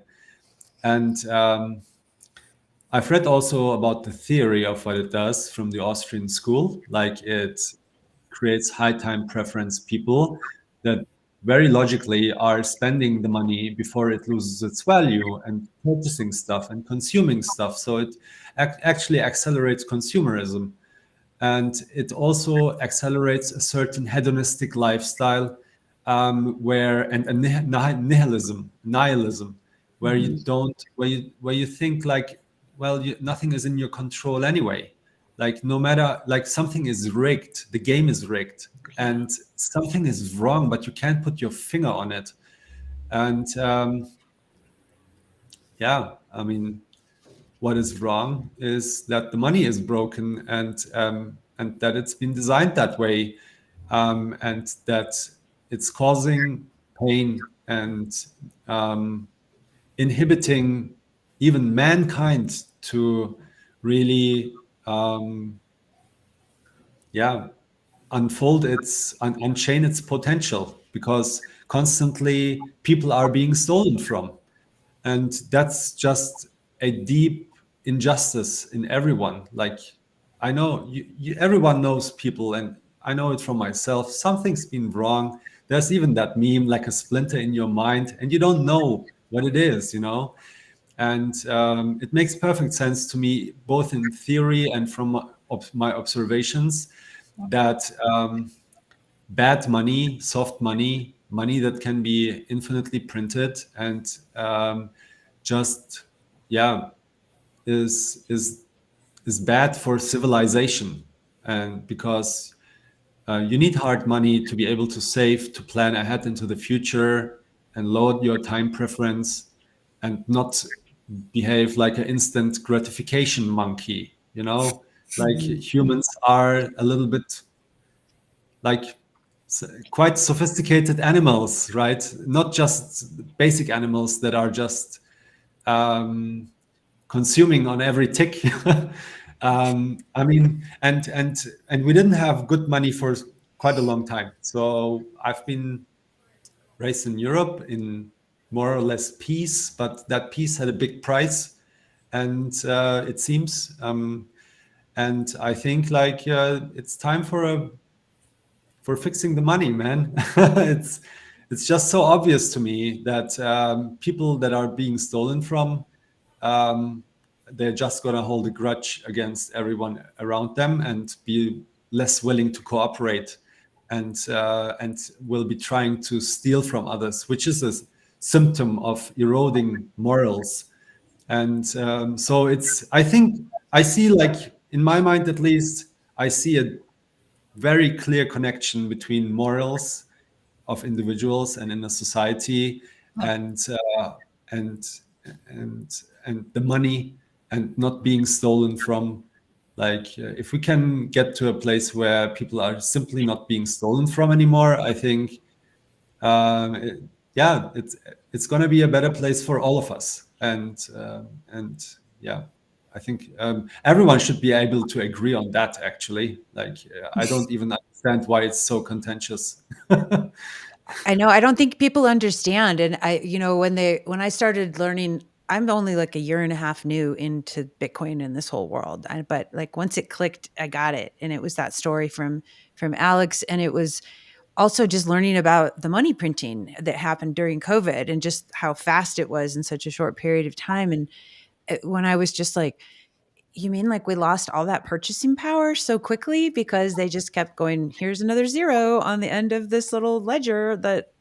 And I've read also about the theory of what it does from the Austrian school, like it creates high time preference people that very logically are spending the money before it loses its value and purchasing stuff and consuming stuff. So it actually accelerates consumerism, and it also accelerates a certain hedonistic lifestyle, where and a nihilism, where you Mhm. don't where you think like, well, nothing is in your control anyway. Like no matter, like something is rigged, the game is rigged, Yeah. and something is wrong, but you can't put your finger on it. And yeah, I mean, what is wrong is that the money is broken, and that it's been designed that way, and that it's causing pain and inhibiting even mankind to really, yeah, unchain its potential, because constantly people are being stolen from. And that's just a deep injustice in everyone. Like I know everyone knows people, and I know it from myself. Something's been wrong. There's even that meme, like a splinter in your mind, and you don't know what it is, and it makes perfect sense to me, both in theory and from my observations, that bad money, soft money, money that can be infinitely printed, and just, yeah, is is bad for civilization. And because you need hard money to be able to save, to plan ahead into the future, and load your time preference, and not behave like an instant gratification monkey. Like Mhm. humans are a little bit like quite sophisticated animals, right? Not just basic animals that are just um, consuming on every tick. I mean, and we didn't have good money for quite a long time. So I've been raised in Europe in more or less peace, but that peace had a big price, and it seems. And I think like it's time for fixing the money, man. It's just so obvious to me that people that are being stolen from, um, they're just going to hold a grudge against everyone around them and be less willing to cooperate. and will be trying to steal from others, which is a symptom of eroding morals. And so it's, I think I see, like, in my mind at least, I see a very clear connection between morals of individuals and in a society, and and and the money, and not being stolen from. Like, if we can get to a place where people are simply not being stolen from anymore, I think, yeah, it's going to be a better place for all of us. And yeah, I think everyone should be able to agree on that. Actually, like, I don't even understand why it's so contentious. I know, I don't think people understand, and when I started learning, I'm only like a year and a half new into Bitcoin and this whole world, but like once it clicked, I got it, and it was that story from Alex, and it was also just learning about the money printing that happened during COVID and just how fast it was in such a short period of time, and when I was just like, you mean like we lost all that purchasing power so quickly because they just kept going, here's another zero on the end of this little ledger that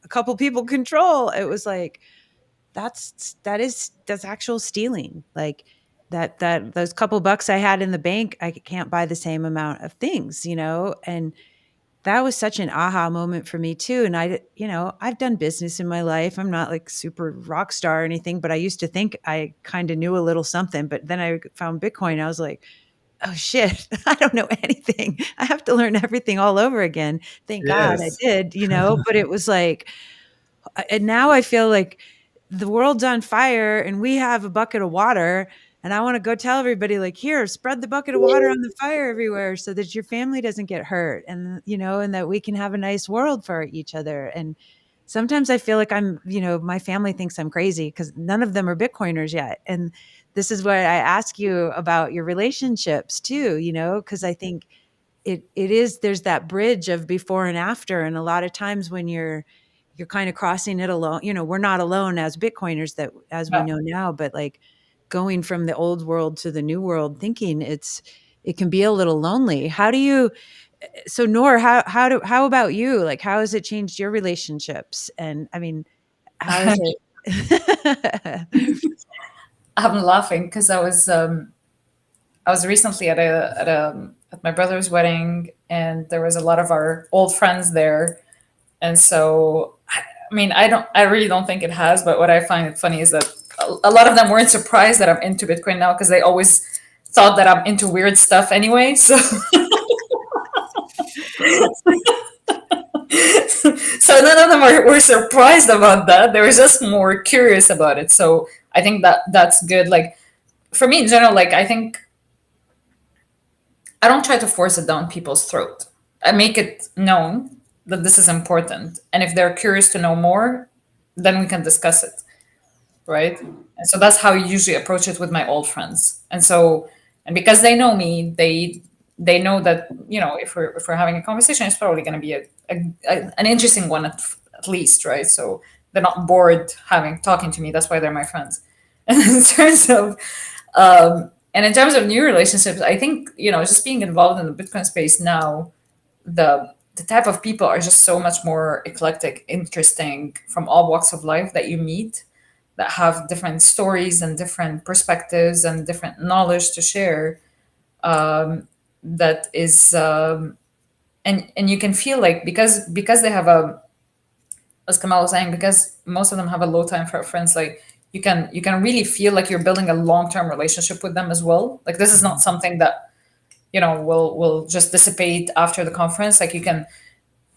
a couple people control. It was like, that's actual stealing. Like that those couple bucks I had in the bank, I can't buy the same amount of things, and that was such an aha moment for me too. And I've done business in my life. I'm not like super rock star or anything, but I used to think I kind of knew a little something. But then I found Bitcoin. I was like, oh shit, I don't know anything. I have to learn everything all over again. Thank God I Yes. did, but it was like, and now I feel like the world's on fire and we have a bucket of water, and I want to go tell everybody, like, here, spread the bucket of water on the fire everywhere so that your family doesn't get hurt, and and that we can have a nice world for each other. And sometimes I feel like my family thinks I'm crazy because none of them are Bitcoiners yet. And this is why I ask you about your relationships too, because I think it is, there's that bridge of before and after. And a lot of times when you're kind of crossing it alone, we're not alone as Bitcoiners, that as we Yeah. know now, but like going from the old world to the new world thinking, it can be a little lonely. How do you, so Noor, how about you? Like, how has it changed your relationships? And I mean, how is it? I'm laughing because I was recently at my brother's wedding, and there was a lot of our old friends there. And so, I mean, I really don't think it has, but what I find it funny is that a lot of them weren't surprised that I'm into Bitcoin now, because they always thought that I'm into weird stuff anyway. So, so none of them were surprised about that. They were just more curious about it. So I think that that's good. Like, for me in general, like, I think I don't try to force it down people's throat. I make it known that this is important. And if they're curious to know more, then we can discuss it. Right. And so that's how I usually approach it with my old friends. And so, and because they know me, they know that, if we're having a conversation, it's probably going to be an interesting one at least, right? So they're not bored having talking to me. That's why they're my friends. And in terms of new relationships, I think, just being involved in the Bitcoin space now, the type of people are just so much more eclectic, interesting, from all walks of life that you meet, that have different stories and different perspectives and different knowledge to share. That is, and you can feel like, because they have as Kamal was saying, because most of them have a low time preference, like, you can really feel like you're building a long-term relationship with them as well. Like, this is not something that will just dissipate after the conference. Like, you can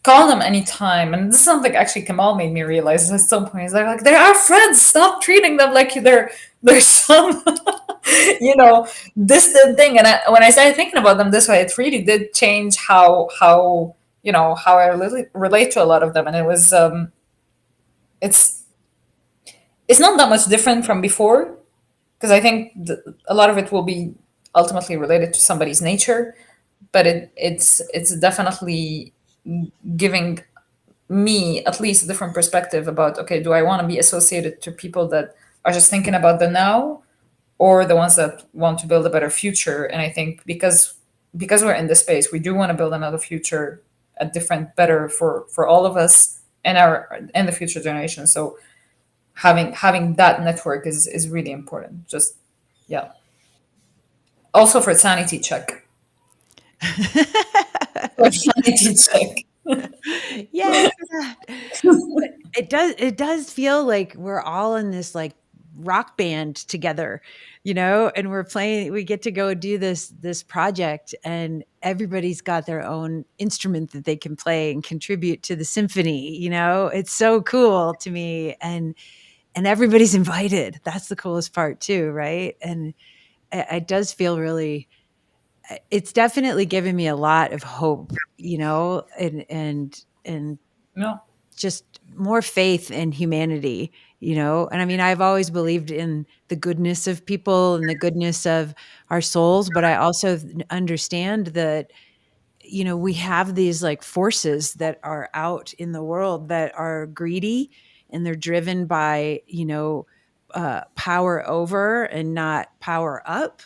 call them anytime, and this is something actually Kamal made me realize at some point. They're like, they're our friends. Stop treating them like they're some distant thing. And when I started thinking about them this way, it really did change how I relate to a lot of them. And it's it's not that much different from before, because I think a lot of it will be ultimately related to somebody's nature, but it's definitely giving me at least a different perspective about, okay, do I want to be associated to people that are just thinking about the now, or the ones that want to build a better future? And I think because we're in this space, we do want to build another future. a different, better for all of us and our and the future generation. So having that network is really important. Just yeah. Also for sanity check. For sanity check. Yay for that. But it does feel like we're all in this like rock band together, and we get to go do this project, and everybody's got their own instrument that they can play and contribute to the symphony. It's so cool to me, and everybody's invited. That's the coolest part too, right? And it does feel really, it's definitely given me a lot of hope, and No. just more faith in humanity, and I mean, I've always believed in the goodness of people and the goodness of our souls, but I also understand that, we have these like forces that are out in the world that are greedy, and they're driven by, power over and not power up,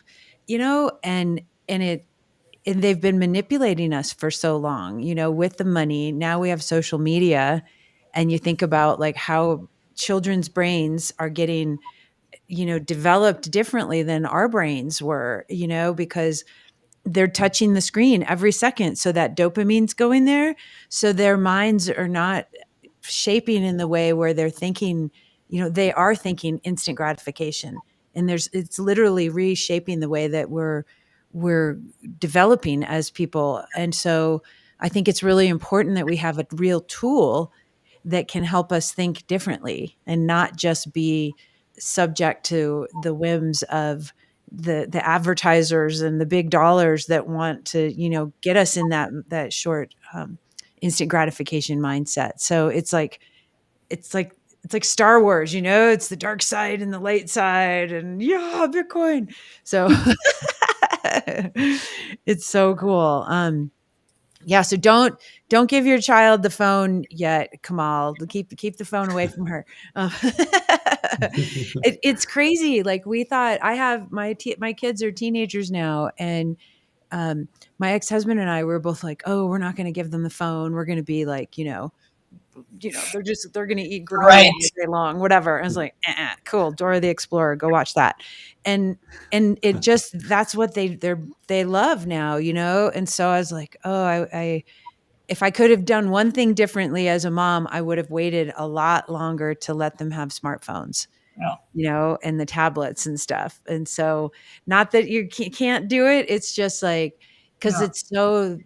and it and they've been manipulating us for so long, with the money. Now we have social media, and you think about like how children's brains are getting, developed differently than our brains were, because they're touching the screen every second. So that dopamine's going there. So their minds are not shaping in the way where they're thinking, they are thinking instant gratification. And it's literally reshaping the way that we're developing as people. And so I think it's really important that we have a real tool that can help us think differently and not just be subject to the whims of the advertisers and the big dollars that want to, get us in that short, instant gratification mindset. So it's like it's like Star Wars, it's the dark side and the light side, and yeah, Bitcoin. So it's so cool. Yeah, so don't give your child the phone yet, Kamal. Keep the phone away from her. It's crazy. Like we thought, I have my kids are teenagers now, and my ex-husband and I were both like, oh, we're not going to give them the phone. We're going to be like, they're going to eat granola Right. all day long, whatever. I was like, cool. Dora the Explorer, go watch that. And it just, that's what they love now, And so I was like, oh, I if I could have done one thing differently as a mom, I would have waited a lot longer to let them have smartphones, Yeah. and the tablets and stuff. And so, not that you can't do it. It's just like, because Yeah. it's so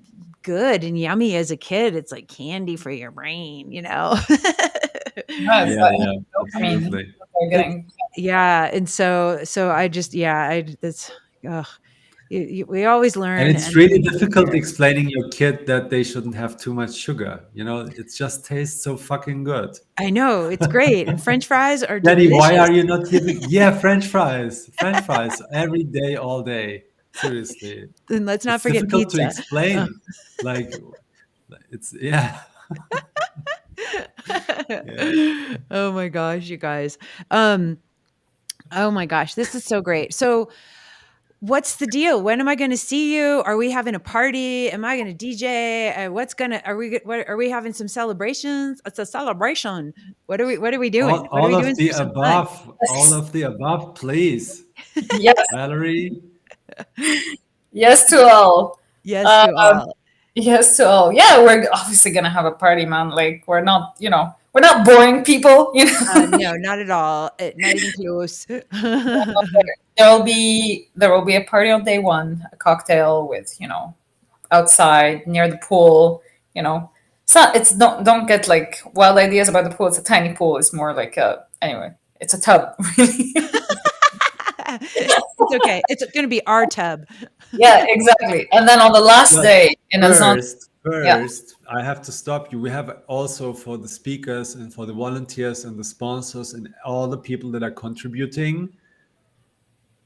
good and yummy as a kid. It's like candy for your brain, No, it's Yeah, like yeah, dopamine absolutely. they're getting. Yeah. And so I just, that's, ugh, we always And learn. it's really difficult explaining your kid that they shouldn't have too much sugar. It just tastes so fucking good. I know it's great. And French fries are Daddy, why delicious. are you not giving? Yeah, French fries every day, all day. Seriously, And let's not it's forget difficult to pizza. explain. Like, it's yeah, yeah. Oh my gosh, you guys. Um, oh my gosh, this is so great. So, what's the deal? When am I going to see you? Are we having a party? Am I going to DJ? Are we having some celebrations? It's a celebration. What are we doing? What are All we doing of the for some fun? above, all of the above, please, Yes, Valerie. yes to all. Yes Uh, to all. yes to all. Yeah, we're obviously gonna have a party, man. Like we're not, we're not boring people. No, not at all. Not even close. There will be a party on day one, a cocktail with, outside near the pool. It's don't get like wild ideas about the pool. It's a tiny pool. It's more like anyway. It's a tub, really. It's okay. It's going to be our tub. Yeah, exactly. And then on the last But day in a zone, yeah, first, I have to stop you. We have also for the speakers and for the volunteers and the sponsors and all the people that are contributing,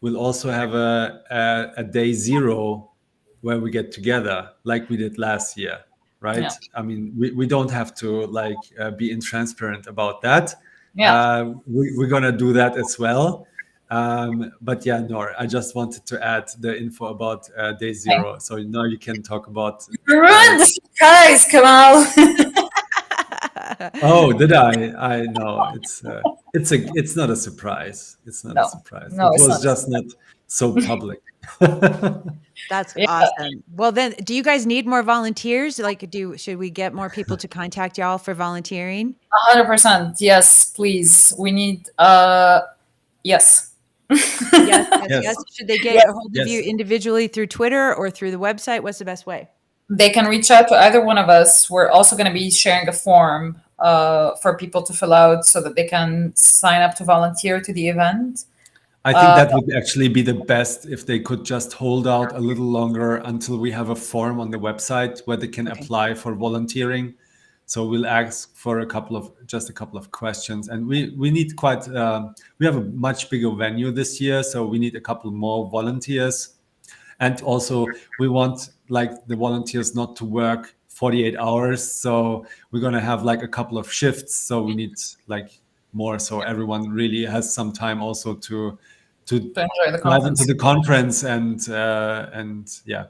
we'll also have a day zero where we get together like we did last year, yeah, right? I mean, we don't have to be intransparent about that. yeah, We're gonna do that as well. But yeah, Nor, I just wanted to add the info about day Thank zero. So now you can talk about. you. Ruined the surprise, Kamal. Oh, did I? I know it's not a surprise. It's not a No, surprise. no, It it's was not. just not so public. That's Yeah, awesome. Well, then, do you guys need more volunteers? Like, should we get more people to contact y'all for volunteering? 100%. Yes, please. We need. Yes. Yes, yes, yes. Yes, Should they get Yes. a hold of you yes. individually through Twitter or through the website? What's the best way? They can reach out to either one of us. We're also going to be sharing a form for people to fill out so that they can sign up to volunteer to the event. I think that would actually be the best if they could just hold out a little longer until we have a form on the website where they can Okay, apply for volunteering. So we'll ask for just a couple of questions, and we need quite we have a much bigger venue this year, so we need a couple more volunteers. And also we want like the volunteers not to work 48 hours, so we're going to have like a couple of shifts, so we need like more, so everyone really has some time also to To enjoy the dive into conference. the conference and yeah.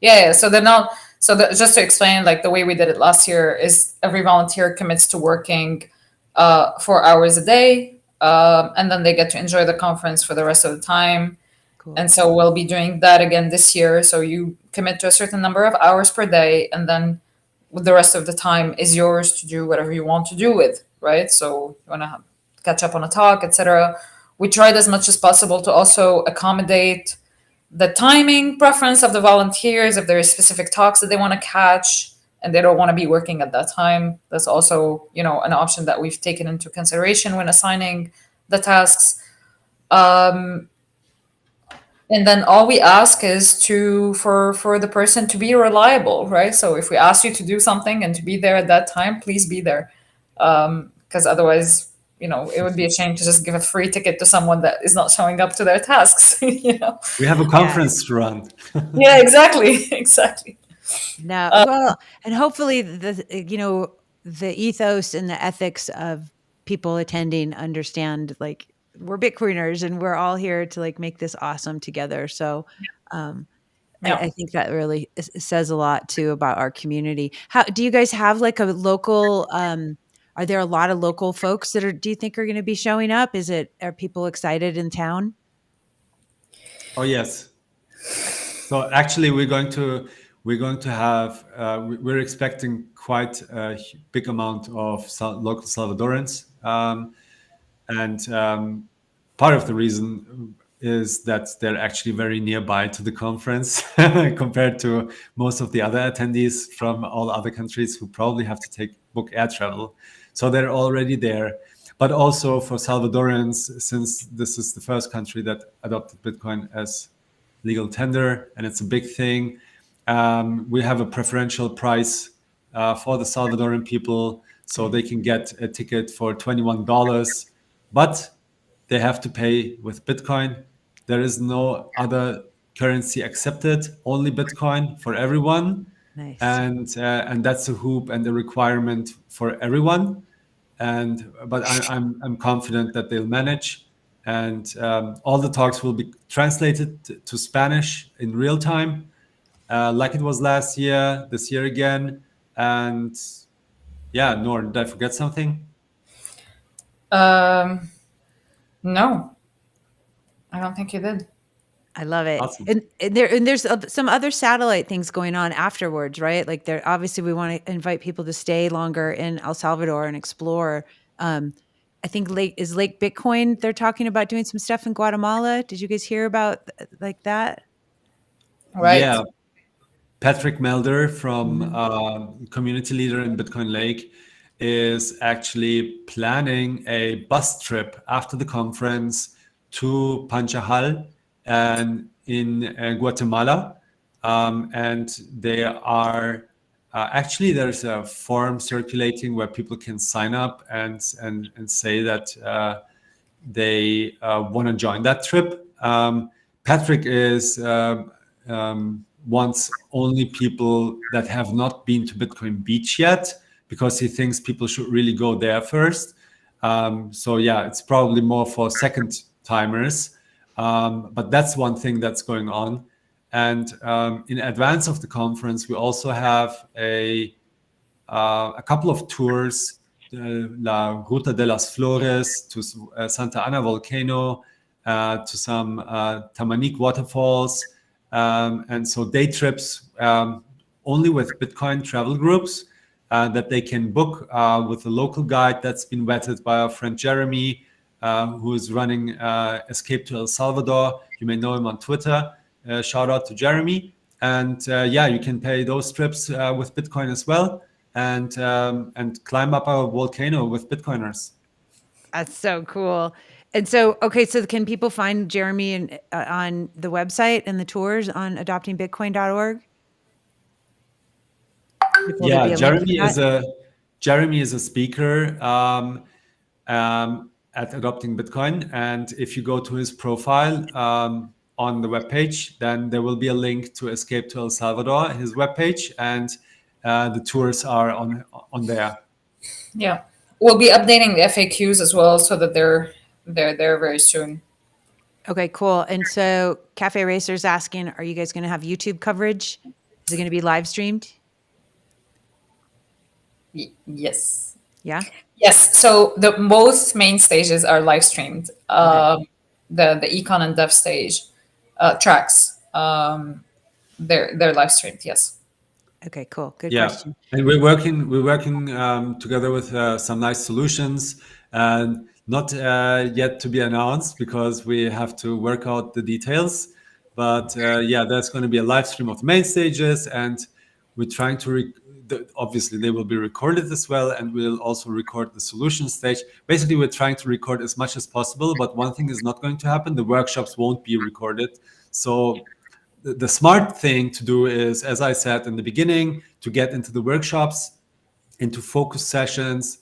Yeah. So they're not. So just to explain, like the way we did it last year is every volunteer commits to working 4 hours a day, and then they get to enjoy the conference for the rest of the time. cool. And so we'll be doing that again this year. So you commit to a certain number of hours per day, and then the rest of the time is yours to do whatever you want to do with, right? So you want to catch up on a talk, etc. We tried as much as possible to also accommodate the timing preference of the volunteers. If there is specific talks that they want to catch and they don't want to be working at that time, that's also, an option that we've taken into consideration when assigning the tasks. Um, and then all we ask is for the person to be reliable, right? So if we ask you to do something and to be there at that time, please be there, because otherwise, it would be a shame to just give a free ticket to someone that is not showing up to their tasks. We have a Yeah. conference to run. Yeah, exactly. Exactly. No, well, and hopefully the ethos and the ethics of people attending understand like we're Bitcoiners and we're all here to like make this awesome together. So um Yeah. I think that really says a lot too about our community. How do you guys have like a local are there a lot of local folks that do you think are going to be showing up? Are people excited in town? Oh yes. So actually, we're going to have we're expecting quite a big amount of local Salvadorans, and part of the reason is that they're actually very nearby to the conference compared to most of the other attendees from all other countries who probably have to book air travel. So they're already there. But also for Salvadorans, since this is the first country that adopted Bitcoin as legal tender, and it's a big thing. We have a preferential price for the Salvadoran people, so they can get a ticket for $21, but they have to pay with Bitcoin. There is no other currency accepted, only Bitcoin for everyone, Nice. and that's a hoop and a requirement for everyone. But I'm confident that they'll manage, and all the talks will be translated to Spanish in real time, like it was last year, this year again, and yeah. Nor, did I forget something? Um, no, I don't think you did. I love it. Awesome. And there's some other satellite things going on afterwards, right? Like there, obviously we want to invite people to stay longer in El Salvador and explore. Um, I think Lake Bitcoin, they're talking about doing some stuff in Guatemala. Did you guys hear about like that? Right. Yeah, Patrick Melder from Mhm. community leader in Bitcoin Lake is actually planning a bus trip after the conference to Panchajal and in Guatemala. And they are actually, there's a form circulating where people can sign up and say that they want to join that trip. Patrick is wants only people that have not been to Bitcoin Beach yet, because he thinks people should really go there first. So yeah, it's probably more for second timers. But that's one thing that's going on. And in advance of the conference, we also have a couple of tours, La Ruta de las Flores to Santa Ana volcano, to some Tamanique waterfalls. And so day trips only with Bitcoin travel groups that they can book with a local guide that's been vetted by our friend Jeremy, who is running Escape to El Salvador. You may know him on Twitter. Shout out to Jeremy. And yeah, you can pay those trips with Bitcoin as well, and climb up our volcano with Bitcoiners. That's so cool. And so, okay, so can people find Jeremy on the website and the tours on adoptingbitcoin.org? Will there be Yeah, a link to that? Jeremy is a speaker at Adopting Bitcoin, and if you go to his profile on the webpage, then there will be a link to Escape to El Salvador, his webpage, and the tours are on there. Yeah, we'll be updating the FAQs as well, so that they're there very soon. Okay, cool. And so Cafe Racer's asking, are you guys going to have YouTube coverage? Is it going to be live streamed? Yes. Yeah. Yes. So the both main stages are live streamed. The econ and dev stage tracks, they're live streamed. Yes. Okay, cool. Good Yeah, question. and we're working together with some nice solutions, and not yet to be announced because we have to work out the details. But yeah, there's going to be a live stream of the main stages, and we're trying to obviously they will be recorded as well, and we'll also record the solution stage. Basically, we're trying to record as much as possible, but one thing is not going to happen: the workshops won't be recorded. So the smart thing to do is, as I said in the beginning, to get into the workshops, into focus sessions,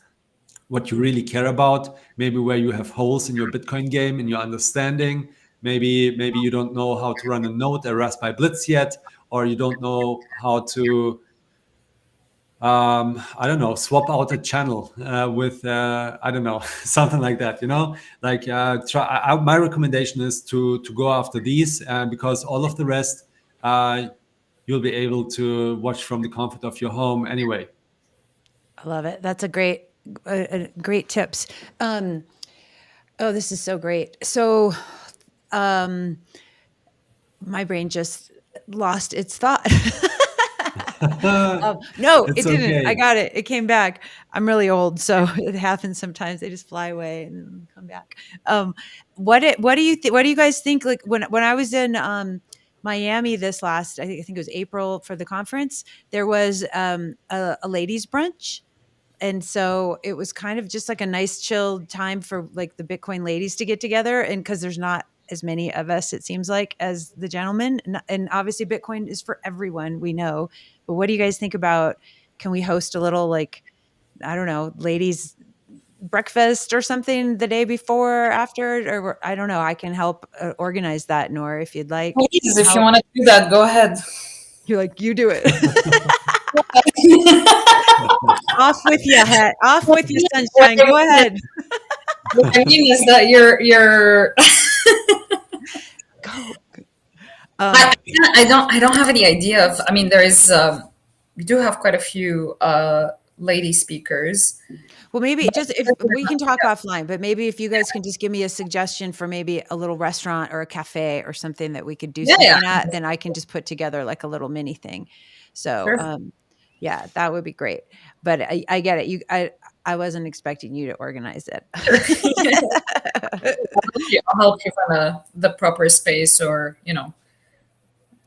what you really care about, maybe where you have holes in your Bitcoin game, in your understanding. Maybe you don't know how to run a node, a Raspberry Blitz yet, or you don't know how to I don't know, swap out a channel with I don't know, something like that. Like my recommendation is to go after these because all of the rest you'll be able to watch from the comfort of your home anyway. I love it. That's a great tips. Oh, this is so great. So, my brain just lost its thought. No, it It's didn't. I okay. got it. It came back. I'm really old, so it happens sometimes. They just fly away and then come back. What do you guys think? Like when I was in Miami this last, I think it was April for the conference, there was a ladies brunch. And so it was kind of just like a nice chill time for like the Bitcoin ladies to get together. And because there's not as many of us, it seems like, as the gentlemen. And obviously Bitcoin is for everyone, we know. But what do you guys think about, can we host a little, like, I don't know, ladies breakfast or something the day before, after, or I don't know. I can help organize that, Noor, if you'd like. Please, if you Help. want to do that, go ahead. You're like, you do it. Off with your head. Off with your sunshine. Go ahead. What I mean is that you're Go. I don't have any idea of. I mean, there is. We do have quite a few lady speakers. Well, maybe just if we can talk offline, but maybe if you guys can just give me a suggestion for maybe a little restaurant or a cafe or something that we could do something at, then I can just put together like a little mini thing. So, Sure. Yeah, that would be great. But I get it. I wasn't expecting you to organize it. I'll help you find the proper space, or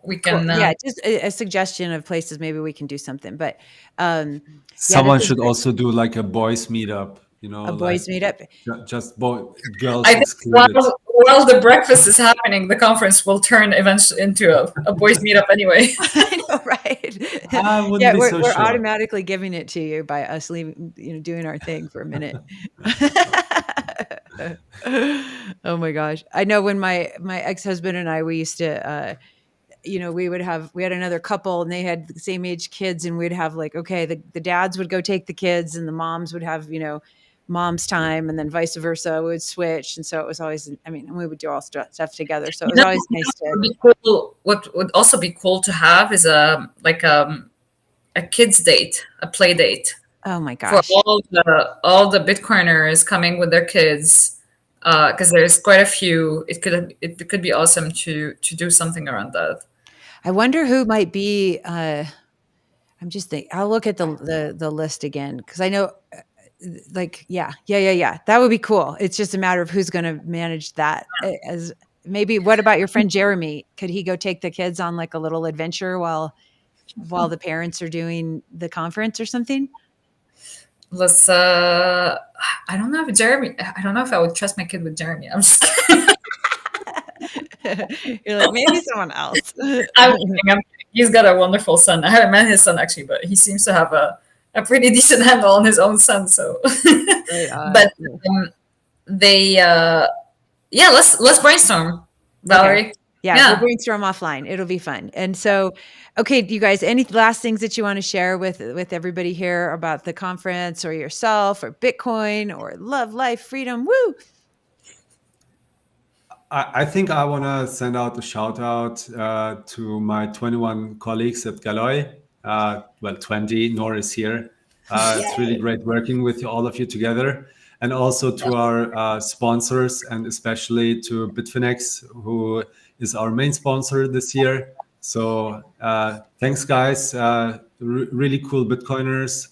we can. Cool. Yeah, just a suggestion of places maybe we can do something. But yeah, Someone this is should great. also do like a boys meetup, A like boys meetup. just girls I think excluded. while the breakfast is happening, the conference will turn eventually into a boys meetup anyway. I know, right? I wouldn't Yeah, be we're so we're sure. automatically giving it to you by us leaving, doing our thing for a minute. Oh my gosh. I know when my ex-husband and I, we used to we had another couple and they had the same age kids, and we'd have like, okay, the dads would go take the kids and the moms would have, mom's time, and then vice versa, we would switch. And so it was always, I mean, we would do all stuff together. So it You was know, always nice to, what would be cool, what would also be cool to have is a kids date, a play date oh my for gosh. all the Bitcoiners coming with their kids, because there's quite a few. It could be awesome to do something around that. I wonder who might be, I'm just thinking, I'll look at the list again because I know, like, yeah. That would be cool. It's just a matter of who's going to manage that. As maybe, what about your friend Jeremy? Could he go take the kids on like a little adventure while the parents are doing the conference or something? Let's. I don't know if Jeremy. I don't know if I would trust my kid with Jeremy. I'm just. You're like, maybe someone else. I'm kidding. He's got a wonderful son. I haven't met his son actually, but he seems to have a pretty decent handle on his own son. So, Right but on. they, yeah, let's brainstorm, Valerie. Okay. Yeah, we'll brainstorm offline. It'll be fun. And so, okay, you guys, any last things that you want to share with everybody here about the conference or yourself or Bitcoin or love, life, freedom? Woo! I think I want to send out a shout out to my 21 colleagues at Galoy. Well, 20, Noor is here. It's really Yay! great working with all of you together. And also to our sponsors, and especially to Bitfinex, who is our main sponsor this year. So thanks, guys. Really cool Bitcoiners.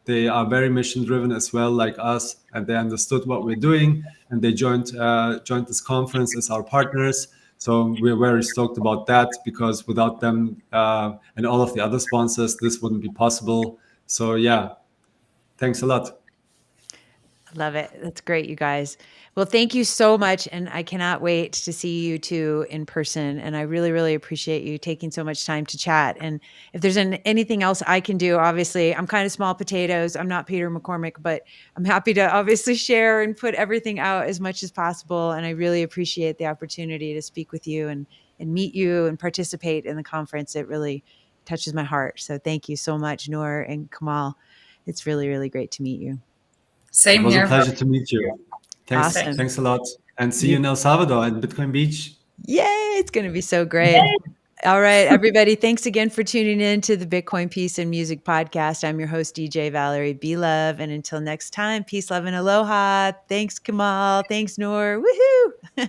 They are very mission driven as well, like us, and they understood what we're doing, and they joined this conference as our partners. So we're very stoked about that, because without them and all of the other sponsors, this wouldn't be possible. So yeah, thanks a lot. Love it. That's great, you guys. Well, thank you so much. And I cannot wait to see you two in person. And I really, really appreciate you taking so much time to chat. And if there's anything else I can do, obviously, I'm kind of small potatoes. I'm not Peter McCormick, but I'm happy to obviously share and put everything out as much as possible. And I really appreciate the opportunity to speak with you and meet you and participate in the conference. It really touches my heart. So thank you so much, Noor and Kemal. It's really, really great to meet you. It Same was a here. pleasure to meet you. Thanks, Awesome. thanks a lot, and see you in El Salvador and Bitcoin Beach. Yay, it's going to be so great. All right, everybody, thanks again for tuning in to the Bitcoin Peace and Music podcast. I'm your host, DJ Valerie B. Love. And until next time, peace, love, and aloha. Thanks, Kemal. Thanks, Noor. Woohoo.